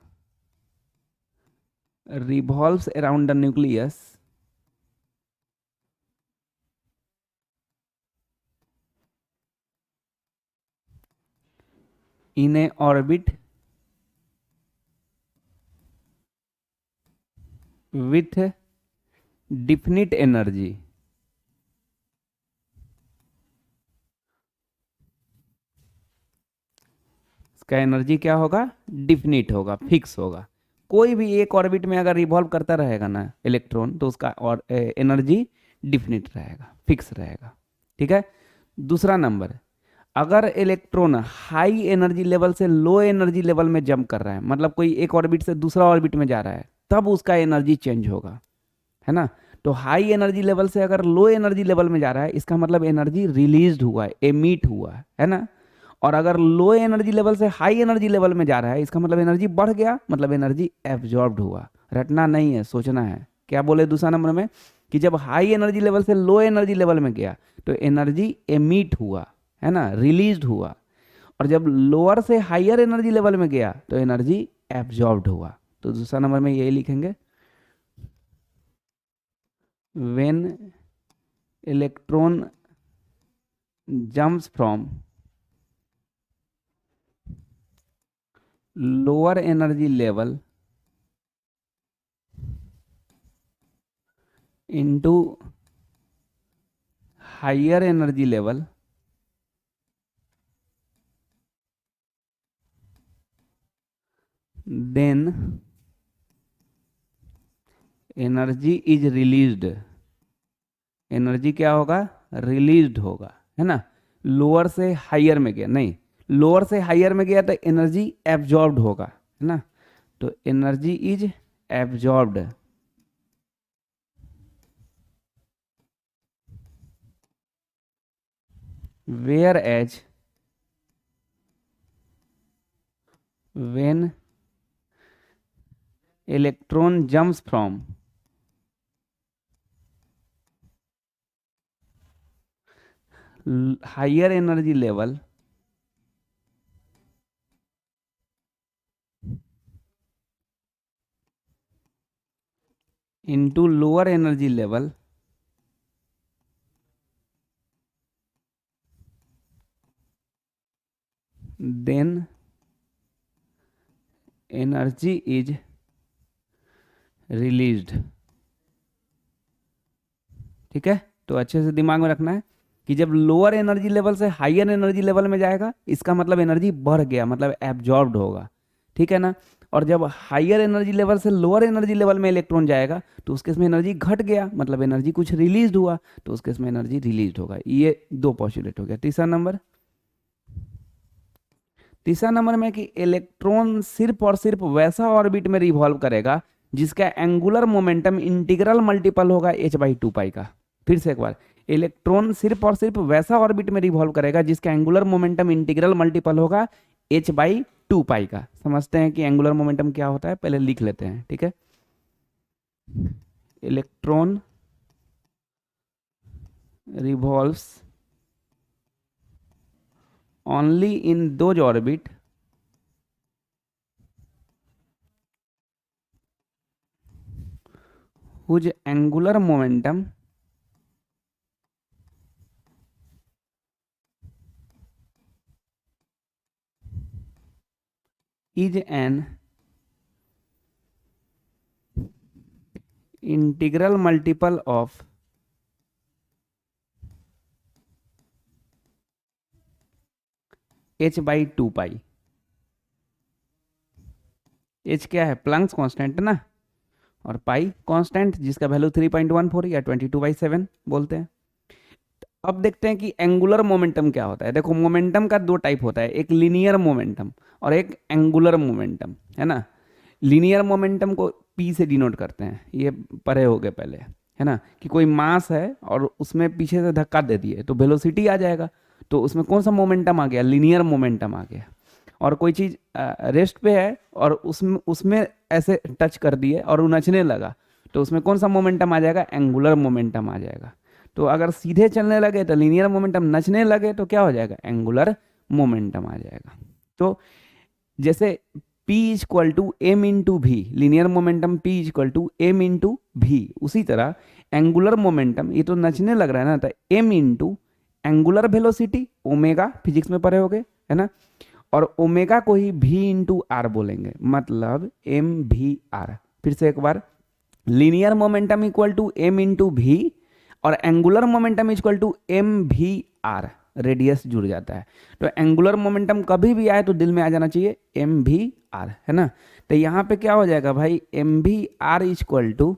revolves around the nucleus in a orbit with definite energy। इसका एनर्जी क्या होगा, डिफिनिट होगा, फिक्स होगा। कोई भी एक ऑर्बिट में अगर रिवॉल्व करता रहेगा ना इलेक्ट्रॉन, तो उसका और एनर्जी डिफिनिट रहेगा, फिक्स रहेगा। ठीक है, दूसरा नंबर, अगर इलेक्ट्रॉन हाई एनर्जी लेवल से लो एनर्जी लेवल में जंप कर रहा है, मतलब कोई एक ऑर्बिट से दूसरा ऑर्बिट में जा रहा है, तब उसका एनर्जी चेंज होगा, है ना। तो हाई एनर्जी लेवल से अगर लो एनर्जी लेवल में जा रहा है, इसका मतलब एनर्जी रिलीज हुआ है, एमिट हुआ है ना। और अगर लो एनर्जी लेवल से हाई एनर्जी लेवल में जा रहा है, इसका मतलब एनर्जी बढ़ गया, मतलब एनर्जी एब्जॉर्ब्ड हुआ। रटना नहीं है, सोचना है। क्या बोले दूसरा नंबर में कि जब हाई एनर्जी लेवल से लो एनर्जी लेवल में गया तो एनर्जी एमिट हुआ, है ना, रिलीज हुआ। और जब लोअर से हायर एनर्जी लेवल में गया तो एनर्जी एब्जॉर्ब्ड हुआ। तो दूसरा नंबर में यही लिखेंगे, when electron jumps from lower energy level into higher energy level, then energy is released। Energy क्या होगा, रिलीज्ड होगा, है ना। लोअर से हायर में गया, नहीं, लोअर से हायर में गया तो एनर्जी एब्जॉर्ब्ड होगा, है ना। तो energy is absorbed whereas when electron jumps from higher energy level into lower energy level, then energy is released। ठीक है, तो अच्छे से दिमाग में रखना है कि जब लोअर एनर्जी लेवल से हायर एनर्जी लेवल में जाएगा, इसका मतलब एनर्जी बढ़ गया, मतलब एब्जॉर्ब्ड होगा। ठीक है ना। और जब हायर एनर्जी लेवल से लोअर एनर्जी लेवल में इलेक्ट्रॉन जाएगा तो उसके इसमें एनर्जी घट गया, मतलब एनर्जी कुछ रिलीज हुआ, तो उसके इसमें एनर्जी रिलीज होगा। ये दो पॉस्टुलेट हो गया। तीसरा नंबर में कि इलेक्ट्रॉन सिर्फ और सिर्फ वैसा ऑर्बिट में रिवॉल्व करेगा जिसका एंगुलर मोमेंटम इंटीग्रल मल्टीपल होगा h/2 पाई का। फिर से एक बार, इलेक्ट्रॉन सिर्फ और सिर्फ वैसा ऑर्बिट में रिवॉल्व करेगा जिसका एंगुलर मोमेंटम इंटीग्रल मल्टीपल होगा h/2 पाई का। समझते हैं कि एंगुलर मोमेंटम क्या होता है, पहले लिख लेते हैं, ठीक है। Electron revolves only in those orbit whose angular momentum is an integral multiple of h/2 pi. h क्या है, प्लैंक्स कांस्टेंट ना, और पाई कांस्टेंट जिसका वैल्यू 3.14 या 22/7 बोलते हैं। अब देखते हैं कि एंगुलर मोमेंटम क्या होता है। देखो मोमेंटम का दो टाइप होता है, एक लीनियर मोमेंटम और एक एंगुलर मोमेंटम, है ना। लीनियर मोमेंटम को p से डिनोट करते हैं, ये पढ़े हो गए पहले, है ना, कि कोई मास है और उसमें पीछे से धक्का दे दिए तो वेलोसिटी आ जाएगा, तो उसमें कौन सा मोमेंटम आ गया, लीनियर मोमेंटम आ गया। और कोई चीज़ रेस्ट पे है और उसमें उसमें ऐसे टच कर दिए और वो नचने लगा, तो उसमें कौन सा मोमेंटम आ जाएगा, एंगुलर मोमेंटम आ जाएगा। तो अगर सीधे चलने लगे तो लीनियर मोमेंटम, नचने लगे तो क्या हो जाएगा, एंगुलर मोमेंटम आ जाएगा। तो जैसे P equal to M into V, linear momentum P equal to M into V, उसी तरह एंगुलर मोमेंटम, ये तो नचने लग रहा है ना, तो M into angular velocity omega, physics में पढ़े होगे, है ना, और ओमेगा को ही भी इंटू आर बोलेंगे, मतलब एम भी आर। फिर से एक बार, linear momentum equal to M into V और angular momentum equal to M V R, radius जुड़ जाता है। तो एंगुलर मोमेंटम कभी भी आए तो दिल में आ जाना चाहिए एम भी आर, है ना। तो यहाँ पे क्या हो जाएगा भाई, M V are equal to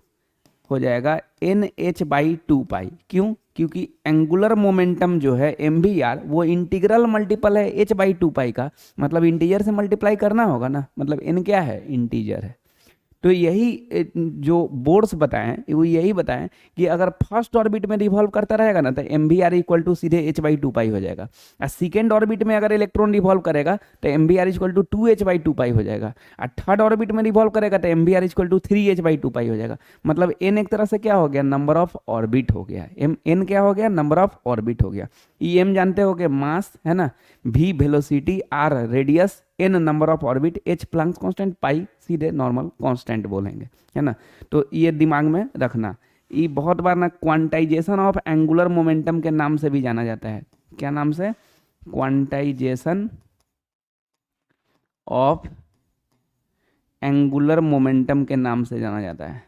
हो जाएगा NH/2 पाई। क्यों, क्योंकि एंगुलर मोमेंटम जो है एम भी आर वो इंटीग्रल मल्टीपल है h/2 पाई का, मतलब इंटीजर से मल्टीप्लाई करना होगा ना, मतलब n क्या है, इंटीजर है। तो यही जो बोर्ड्स बताएं वो यही बताएं कि अगर फर्स्ट ऑर्बिट में रिवॉल्व करता रहेगा ना तो M V R equal to सीधे h/2 पाई हो जाएगा, और सेकेंड ऑर्बिट में अगर इलेक्ट्रॉन रिवॉल्व करेगा तो M V R equal to 2h/2 pi हो जाएगा, और थर्ड ऑर्बिट में रिवॉल्व करेगा तो M V R equal to 3h/2 pi हो जाएगा। मतलब एन एक तरह से क्या हो गया, नंबर ऑफ ऑर्बिट हो गया, एन क्या हो गया, नंबर ऑफ ऑर्बिट हो गया। ई एम जानते हो कि मास है ना, V velocity, R radius, N number of orbit, H Planck's constant, pi सीधे नॉर्मल कांस्टेंट बोलेंगे, है ना। तो ये दिमाग में रखना। ये बहुत बार ना क्वांटाइजेशन ऑफ एंगुलर मोमेंटम के नाम से भी जाना जाता है। क्या नाम से, क्वांटाइजेशन ऑफ एंगुलर मोमेंटम के नाम से जाना जाता है।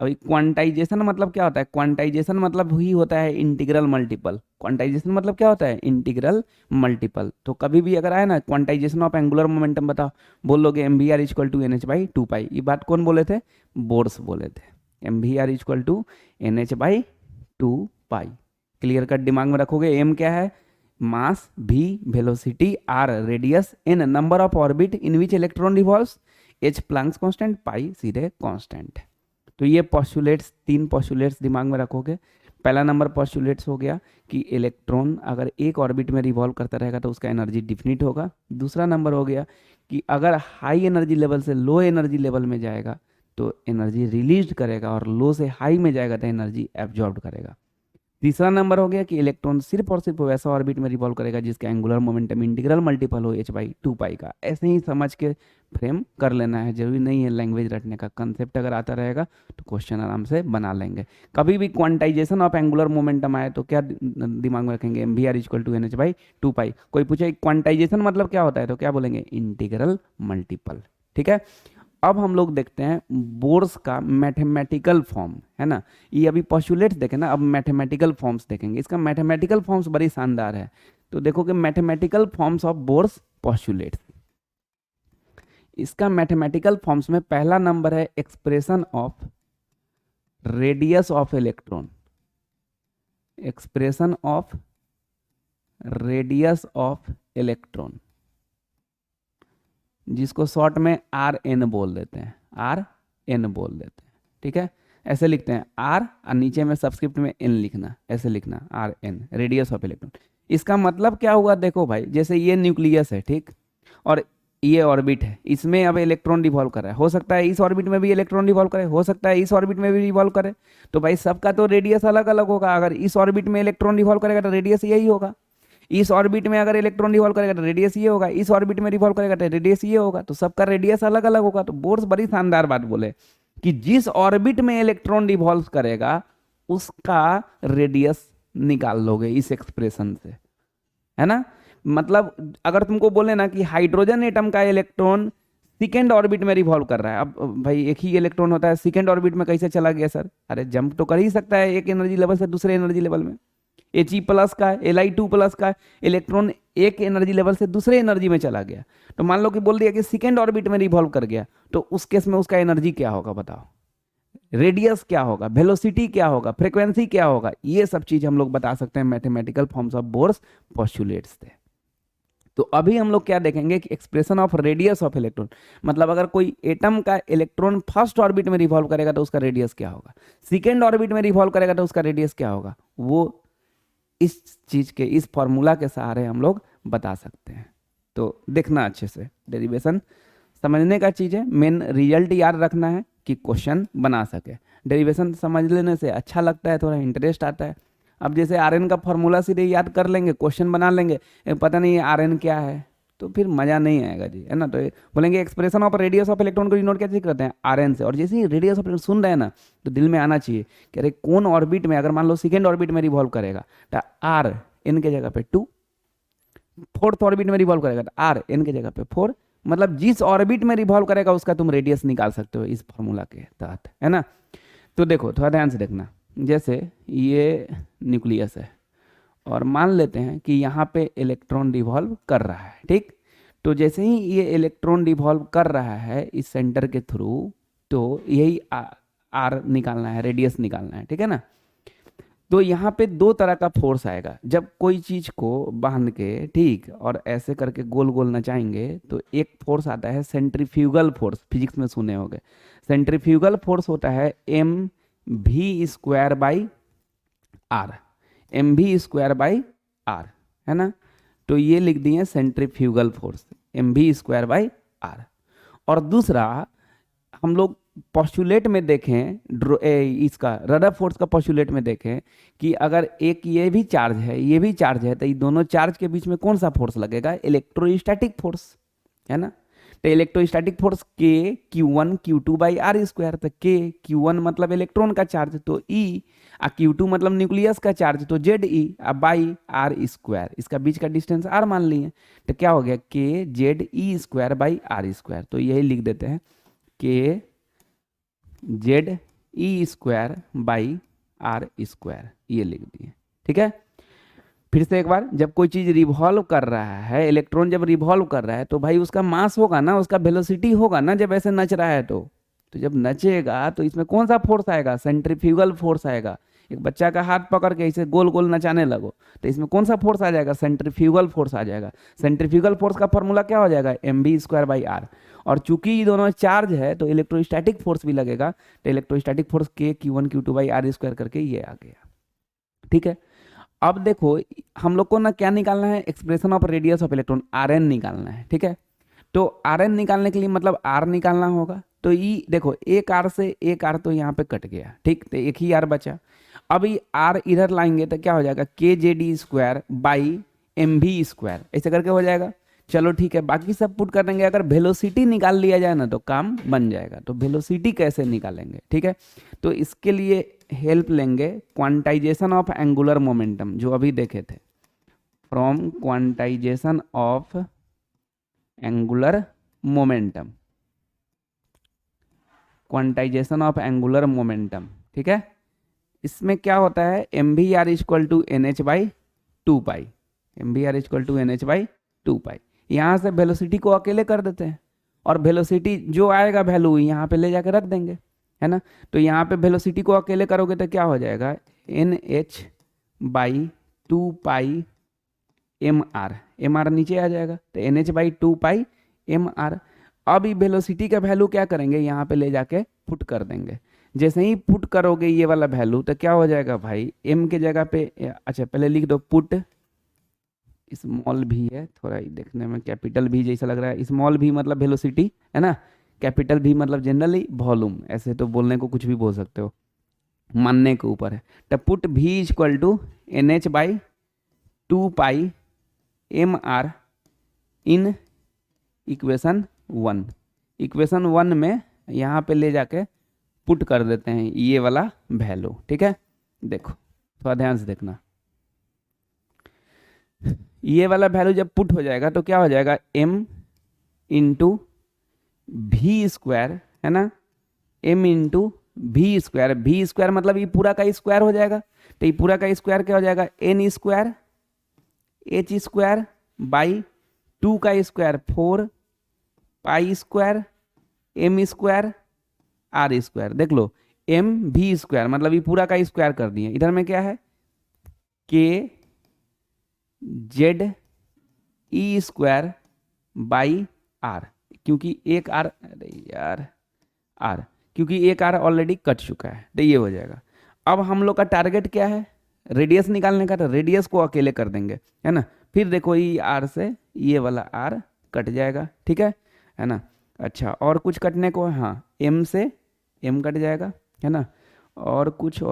अभी क्वांटाइजेशन मतलब क्या होता है, क्वांटाइजेशन मतलब ही होता है इंटीग्रल मल्टीपल। क्वांटाइजेशन मतलब क्या होता है, इंटीग्रल मल्टीपल। तो कभी भी अगर आए ना क्वांटाइजेशन ऑफ एंगुलर मोमेंटम बताओ, बोलोगे M V R equal to NH/2 pi. ये बात कौन बोले थे, बोर्स बोले थे, M V R equal to NH/2 pi. Clear cut दिमाग में रखोगे। एम क्या है, mass, V velocity, R radius, N number of orbit in which electron revolves, H Planck's constant, pi सीधे कांस्टेंट। तो ये पॉस्टुलेट्स, 3 पॉस्टुलेट्स दिमाग में रखोगे। पहला नंबर पॉस्टुलेट्स हो गया कि इलेक्ट्रॉन अगर एक ऑर्बिट में रिवॉल्व करता रहेगा तो उसका एनर्जी डिफिनिट होगा। दूसरा नंबर हो गया कि अगर हाई एनर्जी लेवल से लो एनर्जी लेवल में जाएगा तो एनर्जी रिलीज करेगा, और लो से हाई में जाएगा तो एनर्जी एब्जॉर्ब करेगा। तीसरा नंबर हो गया कि इलेक्ट्रॉन सिर्फ और सिर्फ वैसा ऑर्बिट में रिवॉल्व करेगा जिसका एंगुलर मोमेंटम इंटीग्रल मल्टीपल हो h/2 पाई का। ऐसे ही समझ के फ्रेम कर लेना है, जरूरी नहीं है लैंग्वेज रटने का। कंसेप्ट अगर आता रहेगा तो क्वेश्चन आराम से बना लेंगे। कभी भी क्वांटाइजेशन ऑफ एंगुलर मोमेंटम आए तो क्या दिमाग में रखेंगे, M V R equal to NH/2 pi. कोई पूछे क्वांटाइजेशन मतलब क्या होता है तो क्या बोलेंगे, इंटीग्रल मल्टीपल। ठीक है। अब हम लोग देखते हैं बोर्स का मैथमेटिकल फॉर्म, है ना। ये अभी पॉस्टुलेट्स देखें ना, अब मैथमेटिकल फॉर्म्स देखेंगे। इसका मैथमेटिकल फॉर्म्स बड़ी शानदार है। तो देखो कि mathematical forms of bourse postulates, इसका मैथमेटिकल फॉर्म्स में पहला नंबर है expression of radius of electron, expression of radius of electron, जिसको शॉर्ट में RN बोल देते हैं, RN बोल देते हैं। ठीक है, ऐसे लिखते हैं आर और नीचे में सबस्क्रिप्ट में एन लिखना, ऐसे लिखना R N, radius of electron. इसका मतलब क्या हुआ देखो भाई, जैसे ये न्यूक्लियस है ठीक, और ये ऑर्बिट है, इसमें अब इलेक्ट्रॉन रिवॉल्व कर रहा है, हो सकता है इस ऑर्बिट में भी इलेक्ट्रॉन रिवॉल्व करे, हो सकता है इस ऑर्बिट में भी रिवॉल्व करे, तो भाई सबका तो रेडियस अलग अलग होगा। अगर इस ऑर्बिट में इलेक्ट्रॉन रिवॉल्व करेगा तो रेडियस यही होगा, इस ऑर्बिट में अगर इलेक्ट्रॉन रिवॉल्व करेगा तो रेडियस ये होगा, इस ऑर्बिट में रिवॉल्व करेगा तो रेडियस ये होगा, तो सबका रेडियस अलग अलग होगा। तो बोर्स बड़ी शानदार बात बोले कि जिस ऑर्बिट में इलेक्ट्रॉन रिवॉल्व करेगा उसका रेडियस निकाल लोगे इस एक्सप्रेशन से, है ना। मतलब अगर तुमको बोले ना कि हाइड्रोजन एटम का इलेक्ट्रॉन सेकेंड ऑर्बिट में रिवॉल्व कर रहा है, अब भाई एक ही इलेक्ट्रॉन होता है, सेकेंड ऑर्बिट में कैसे चला गया सर? अरे जंप तो कर ही सकता है एक एनर्जी लेवल से दूसरे एनर्जी लेवल में। He प्लस का, Li2 प्लस का इलेक्ट्रॉन एक एनर्जी लेवल से दूसरे एनर्जी में चला गया, तो मान लो कि बोल दिया कि सेकेंड ऑर्बिट में रिवॉल्व कर गया, तो उस केस में उसका एनर्जी क्या होगा बताओ, रेडियस क्या होगा, वेलोसिटी क्या होगा, फ्रीक्वेंसी क्या होगा, ये सब चीज हम लोग बता सकते हैं mathematical forms of bourse postulates से। तो अभी हम लोग क्या देखेंगे कि expression of radius of electron, मतलब अगर कोई एटम का इलेक्ट्रॉन फर्स्ट ऑर्बिट में रिवॉल्व करेगा तो उसका रेडियस क्या होगा, सेकेंड ऑर्बिट में रिवॉल्व करेगा तो उसका रेडियस क्या होगा, वो इस चीज के इस फॉर्मूला के सहारे हम लोग बता सकते हैं। तो देखना अच्छे से, डेरिवेशन समझने का चीज है, मेन रिजल्ट याद रखना है कि क्वेश्चन बना सके। डेरिवेशन समझ लेने से अच्छा लगता है, थोड़ा इंटरेस्ट आता है। अब जैसे आर एन का फॉर्मूला सीधे याद कर लेंगे, क्वेश्चन बना लेंगे, पता नहीं आर एन क्या है, तो फिर मजा नहीं आएगा जी, है ना। तो बोलेंगे expression of radius of electron को डिनोट कैसे करते हैं, आर एन से। और जैसे ही रेडियस ऑफ इलेक्ट्रॉन सुन रहे हैं ना, तो दिल में आना चाहिए कि अरे कौन ऑर्बिट में, अगर मान लो सेकेंड ऑर्बिट में रिवॉल्व करेगा तो आर एन के जगह पे 2, फोर्थ ऑर्बिट में रिवॉल्व करेगा तो आर एन के जगह पे 4, मतलब जिस ऑर्बिट में रिवॉल्व करेगा उसका तुम रेडियस निकाल सकते हो इस फॉर्मूला के तहत, है ना। तो देखो थोड़ा ध्यान से देखना, जैसे ये न्यूक्लियस है और मान लेते हैं कि यहाँ पे इलेक्ट्रॉन रिवॉल्व कर रहा है, ठीक। तो जैसे ही ये इलेक्ट्रॉन रिवॉल्व कर रहा है इस सेंटर के थ्रू, तो यही आर निकालना है, रेडियस निकालना है, ठीक है ना। तो यहाँ पे दो तरह का फोर्स आएगा, जब कोई चीज को बांध के ठीक और ऐसे करके गोल गोल नचाएंगे तो एक फोर्स आता है सेंट्रीफ्यूगल फोर्स, फिजिक्स में सुने होंगे। सेंट्रीफ्यूगल फोर्स होता है M V square by R, M V square by R, है ना। तो ये लिख दिए centrifugal force M V square by R. और दूसरा हम लोग पोस्टुलेट में देखें, इसका रदरफोर्ड का पोस्टुलेट में देखें कि अगर एक ये भी चार्ज है ये भी चार्ज है, तो ये दोनों चार्ज के बीच में कौन सा फोर्स लगेगा, इलेक्ट्रोस्टैटिक फोर्स, है ना। तो इलेक्ट्रोस्टैटिक फोर्स के Q1 Q2 by R square, तो के Q1 मतलब इलेक्ट्रॉन का चार्ज तो E, आ Q2 मतलब न्यूक्लियस का चार्ज तो ZE, बाई आर स्क्वायर, इसका बीच का डिस्टेंस R मान लिए, तो क्या हो गया के ZE square by R square. तो यही लिख देते हैं के ZE square by R square, ये लिख दिए, ठीक है। फिर से एक बार, जब कोई चीज रिवॉल्व कर रहा है, इलेक्ट्रॉन जब रिवॉल्व कर रहा है तो भाई उसका मास होगा ना, उसका वेलोसिटी होगा ना, जब ऐसे नच रहा है तो जब नचेगा तो इसमें कौन सा फोर्स आएगा, सेंट्रीफ्यूगल फोर्स आएगा। एक बच्चा का हाथ पकड़ के इसे गोल गोल नचाने लगो तो इसमें कौन सा फोर्स आ जाएगा, सेंट्रीफ्यूगल फोर्स आ जाएगा। सेंट्रीफ्यूगल फोर्स का फॉर्मूला क्या हो जाएगा, M V square by R. और चूंकि ये दोनों चार्ज है तो इलेक्ट्रोस्टैटिक फोर्स भी लगेगा, तो इलेक्ट्रोस्टैटिक फोर्स के Q1 Q2 by R square करके ये आ गया, ठीक है। अब देखो हम लोग को ना क्या निकालना है, expression of radius of electron R N निकालना है, ठीक है। तो आर एन निकालने के लिए मतलब आर निकालना होगा, तो ये देखो एक आर से एक आर तो यहाँ पे कट गया, ठीक, तो एक ही आर बचा। अब ये आर इधर लाएंगे तो क्या हो जाएगा, K J D square by M V square, ऐसे करके हो जाएगा। चलो ठीक है, बाकी सब पुट कर देंगे। अगर वेलोसिटी निकाल लिया जाए ना तो काम बन जाएगा। तो वेलोसिटी कैसे निकालेंगे, ठीक है। तो इसके लिए हेल्प लेंगे क्वांटाइजेशन ऑफ एंगुलर मोमेंटम, जो अभी देखे थे, from quantization of angular momentum, quantization of angular momentum, ठीक है। इसमें क्या होता है, M V R equal to N H by 2 pi, M V R equal to N H by 2 pi. यहाँ से वेलोसिटी को अकेले कर देते हैं और वेलोसिटी जो आएगा वैल्यू यहाँ पे ले जाकर रख देंगे, है ना। तो यहाँ पे वेलोसिटी को अकेले करोगे तो क्या हो जाएगा, N H by 2 pi M R, M R नीचे आ जाएगा, तो N H by 2 pi M R. अब ये वेलोसिटी का वैल्यू क्या करेंगे, यहाँ पे ले जाके पुट कर देंगे। जैसे ही पुट करोगे ये वाला वैल्यू तो क्या हो जाएगा भाई, m के जगह पे, अच्छा पहले लिख दो पुट, स्मॉल भी है थोड़ा ही देखने में कैपिटल भी जैसा लग रहा है, स्मॉल भी मतलब वेलोसिटी है ना, कैपिटल भी मतलब जनरली वॉल्यूम, ऐसे तो बोलने को कुछ भी बोल सकते हो, मानने के ऊपर है। तो put V is equal to N H by 2 pi M R in equation 1। Equation 1 में यहाँ पे ले जाके पुट कर देते हैं ये वाला वैल्यू, ठीक है। देखो थोड़ा ध्यान से देखना, ये वाला वैल्यू जब पुट हो जाएगा तो क्या हो जाएगा, m इंटू भी स्क्वायर है ना, m इंटू भी स्क्वायर मतलब ये पूरा का स्क्वायर हो जाएगा। तो ये पूरा का स्क्वायर क्या हो जाएगा, n square h square by 2 का square 4 pi square m square r square. देख लो m भी स्क्वायर मतलब ये पूरा का स्क्वायर कर दिए, इधर में क्या है k Z E square by R, क्योंकि एक आर, अरे यार आर, क्योंकि एक आर ऑलरेडी कट चुका है, तो ये हो जाएगा। अब हम लोग का टारगेट क्या है, रेडियस निकालने का, तो रेडियस को अकेले कर देंगे है ना। फिर देखो ये आर से ये वाला आर कट जाएगा, ठीक है ना। अच्छा और कुछ कटने को, हाँ एम से एम कट जाएगा है ना, और कुछ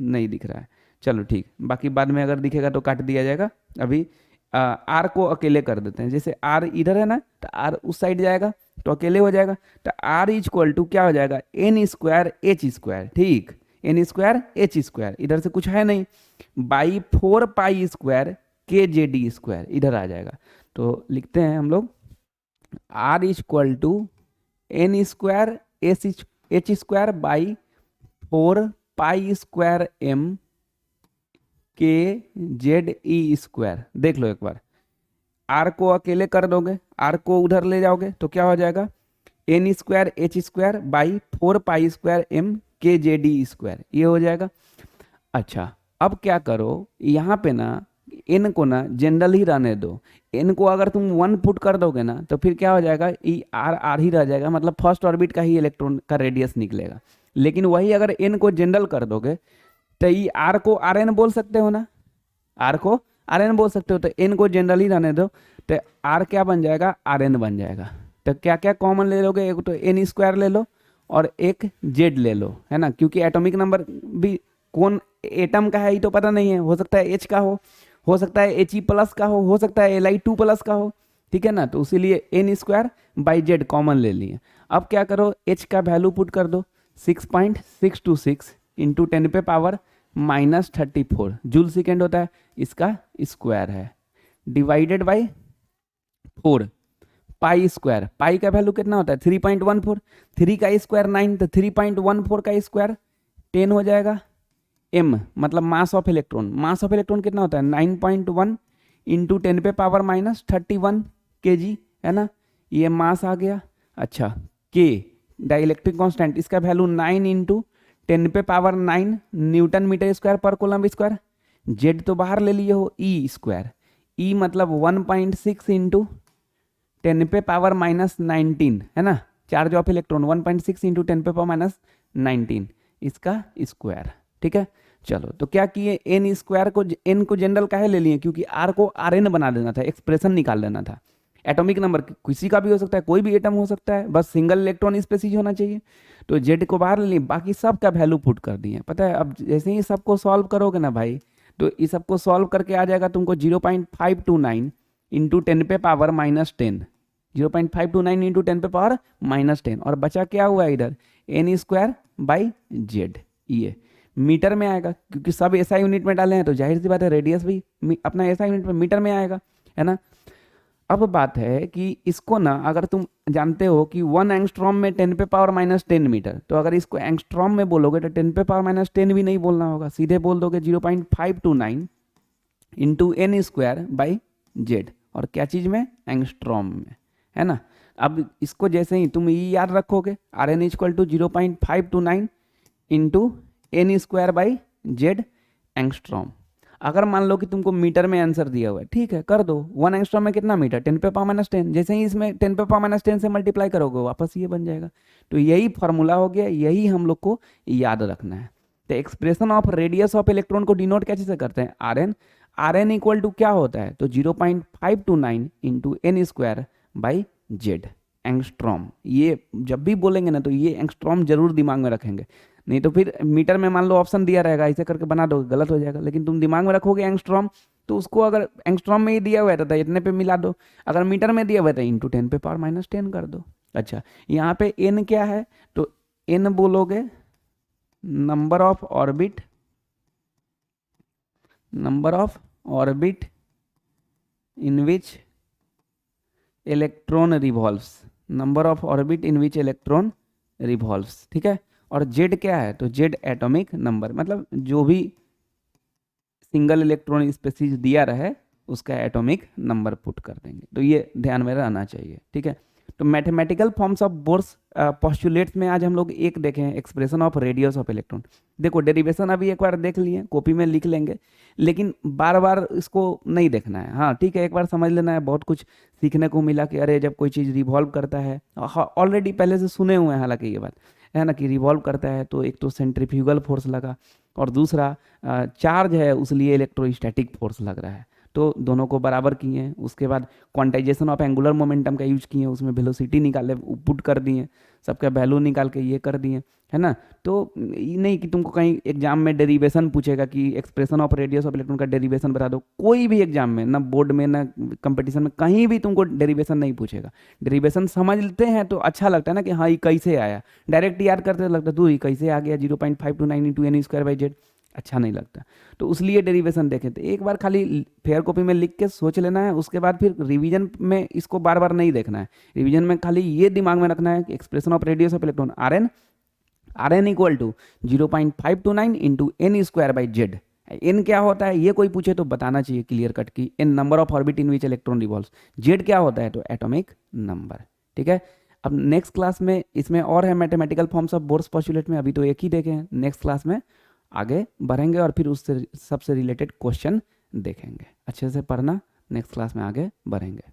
नहीं दिख रहा है, चलो ठीक, बाकी बाद में अगर दिखेगा तो काट दिया जाएगा। अभी आर को अकेले कर देते हैं, जैसे आर इधर है ना तो आर उस साइड जाएगा तो अकेले हो जाएगा। तो आर इज इक्वल टू क्या हो जाएगा, एन स्क्वायर एच स्क्वायर, ठीक, एन स्क्वायर एच स्क्वायर, इधर से कुछ है नहीं, बाई 4 पाई स्क्वायर के जे डी स्क्वायर इधर आ जाएगा। तो लिखते हैं हम लोग R is equal to N square H square by 4 pi square M K Z E square. देख लो एक बार, आर को अकेले कर दोगे, आर को उधर ले जाओगे तो क्या हो जाएगा, N square H square by 4 pi square M K J D square, ये हो जाएगा। अच्छा अब क्या करो, यहाँ पे ना एन को ना जनरल ही रहने दो, एन को अगर तुम 1 पुट कर दोगे ना तो फिर क्या हो जाएगा, ई आर आर ही रह जाएगा, मतलब फर्स्ट ऑर्बिट का ही इलेक्ट्रॉन का रेडियस निकलेगा। लेकिन वही अगर एन को जनरल कर दोगे तो ये आर को आर एन बोल सकते हो ना, आर को आर एन बोल सकते हो, तो एन को जनरल ही रहने दो, तो आर क्या बन जाएगा, आर एन बन जाएगा। तो क्या क्या कॉमन ले लोगे, एक तो एन स्क्वायर ले लो और एक जेड ले लो है ना, क्योंकि एटॉमिक नंबर भी कौन एटम का है ये तो पता नहीं है, हो सकता है एच का हो सकता है एच ई प्लस का हो सकता है एल आई 2 प्लस का हो, ठीक है ना। तो इसीलिए N square by Z common ले लिए। अब क्या करो, एच का वैल्यू पुट कर दो 6.626 इंटू 10 पे पावर -34 जूल सेकेंड होता है, इसका स्क्वायर है, डिवाइडेड बाई 4 पाई स्क्वायर, पाई का वैल्यू कितना होता है 3.14, 3 का स्क्वायर 9, तो 3.14 का स्क्वायर 10 हो जाएगा। m मतलब मास ऑफ इलेक्ट्रॉन कितना होता है 9.1 इंटू 10 पे पावर -31 kg है ना, ये मास आ गया। अच्छा k डाइलेक्ट्रिक कांस्टेंट, इसका वैल्यू 9 इंटू 10 पे पावर 9 न्यूटन मीटर स्क्वायर पर कूलम स्क्वायर। जेड तो बाहर ले लिए हो, ई स्क्वायर, ई मतलब 1.6 इंटू 10 पे पावर -19 है ना, चार्ज ऑफ इलेक्ट्रॉन 1.6 इंटू 10 पे पावर -19 इसका स्क्वायर, ठीक है। चलो तो क्या किए, एन स्क्वायर को एन को जनरल काहे ले लिए, क्योंकि आर को आर एन बना देना था, एक्सप्रेशन निकाल लेना था। एटॉमिक नंबर किसी का भी हो सकता है, कोई भी एटम हो सकता है, बस सिंगल इलेक्ट्रॉन स्पेसीज होना चाहिए। तो जेड को बाहर ले लिए, बाकी सब का वैल्यू पुट कर दिए। पता है अब जैसे ही सबको सॉल्व करोगे ना भाई, तो इस सबको सॉल्व करके आ जाएगा तुमको 0.529 इंटू 10 पे पावर -10, 0.529 इंटू 10 पे पावर -10, और बचा क्या हुआ इधर, एन स्क्वायर बाई जेड, ये मीटर में आएगा, क्योंकि सब ऐसा यूनिट में डाले हैं तो जाहिर सी बात है रेडियस भी अपना ऐसा यूनिट में मीटर में आएगा, है ना। अब बात है कि इसको ना अगर तुम जानते हो कि 1 एंगस्ट्रॉम में 10 पे पावर -10 मीटर, तो अगर इसको एंगस्ट्रॉम में बोलोगे तो 10 पे पावर -10 भी नहीं बोलना होगा, सीधे बोल दोगे 0.529 into N square by Z, और क्या चीज़ में, एंगस्ट्रॉम में, है ना। अब इसको जैसे ही तुम ये याद रखोगे, R N equal to 0.529 into N square by Z angstrom. अगर मान लो कि तुमको मीटर में आंसर दिया हुआ है, ठीक है कर दो, 1 एंगस्ट्रॉम में कितना मीटर, 10⁻⁻10, जैसे ही इसमें 10⁻⁻10 से मल्टीप्लाई करोगे वापस ये बन जाएगा। तो यही फॉर्मूला हो गया, यही हम लोग को याद रखना है। तो expression of radius of electron को डिनोट कैसे से करते हैं, R N. R N equal to क्या होता है, तो 0.529 into N square by Z angstrom. ये जब भी बोलेंगे ना तो ये एंगस्ट्रॉम जरूर दिमाग में रखेंगे, नहीं तो फिर मीटर में मान लो ऑप्शन दिया रहेगा ऐसे करके बना दोगे, गलत हो जाएगा। लेकिन तुम दिमाग में रखोगे एंगस्ट्रॉम, तो उसको अगर एंगस्ट्रॉम में ही दिया हुआ है तो इतने पे मिला दो, अगर मीटर में दिया हुआ है तो इंटू 10⁻⁻10 कर दो। अच्छा यहाँ पे एन क्या है, तो एन बोलोगे number of orbit, number of orbit in which electron revolves, number of orbit in which electron revolves, ठीक है। और जेड क्या है, तो जेड एटॉमिक नंबर, मतलब जो भी सिंगल इलेक्ट्रॉन स्पेसीज दिया रहे उसका एटॉमिक नंबर पुट कर देंगे। तो ये ध्यान में रहना चाहिए, ठीक है। तो mathematical forms of bourse postulates में आज हम लोग एक देखे हैं, expression of radius of electron. देखो डेरिवेशन अभी एक बार देख लिए, कॉपी में लिख लेंगे, लेकिन बार बार इसको नहीं देखना है। हाँ ठीक है, एक बार समझ लेना है, बहुत कुछ सीखने को मिला कि अरे जब कोई चीज़ रिवॉल्व करता है, ऑलरेडी पहले से सुने हुए हैं हालांकि ये बात है ना, कि रिवॉल्व करता है तो एक तो सेंट्रीफ्यूगल फोर्स लगा और दूसरा चार्ज है उसलिए इलेक्ट्रोस्टैटिक फोर्स लग रहा है, तो दोनों को बराबर किए हैं। उसके बाद क्वांटाइजेशन ऑफ एंगुलर मोमेंटम का यूज किए, उसमें वेलोसिटी निकाले पुट कर दिए, सबका वैल्यू निकाल के ये कर दिए, है ना। तो ये नहीं कि तुमको कहीं एग्जाम में डेरिवेशन पूछेगा कि expression of radius of electron का डेरिवेशन बता दो, कोई भी एग्जाम में, ना बोर्ड में ना कंपटीशन में, कहीं भी तुमको डेरिवेशन नहीं पूछेगा। डेरिवेशन समझते हैं तो अच्छा लगता है ना कि हाँ ये कैसे आया, डायरेक्ट याद करते लगता है तू ये कैसे आ गया 0.529 into N square by Z, अच्छा नहीं लगता। तो उसलिए डेरिवेशन देखें, तो एक बार खाली फेयर कॉपी में लिख के सोच लेना है, उसके बाद फिर रिवीजन में इसको बार बार नहीं देखना है। रिवीजन में खाली ये दिमाग में रखना है कि expression of radius of electron R N equal to 0.529 into N square by Z. N क्या होता है ये कोई पूछे तो बताना चाहिए क्लियर कट की, N number of orbit in which electron revolves, Z क्या होता है तो एटॉमिक नंबर, ठीक है। अब नेक्स्ट क्लास में इसमें और है mathematical forms of bourse postulate में, अभी तो एक ही देखे हैं, नेक्स्ट क्लास में आगे बढ़ेंगे और फिर उससे सबसे रिलेटेड क्वेश्चन देखेंगे। अच्छे से पढ़ना, नेक्स्ट क्लास में आगे बढ़ेंगे।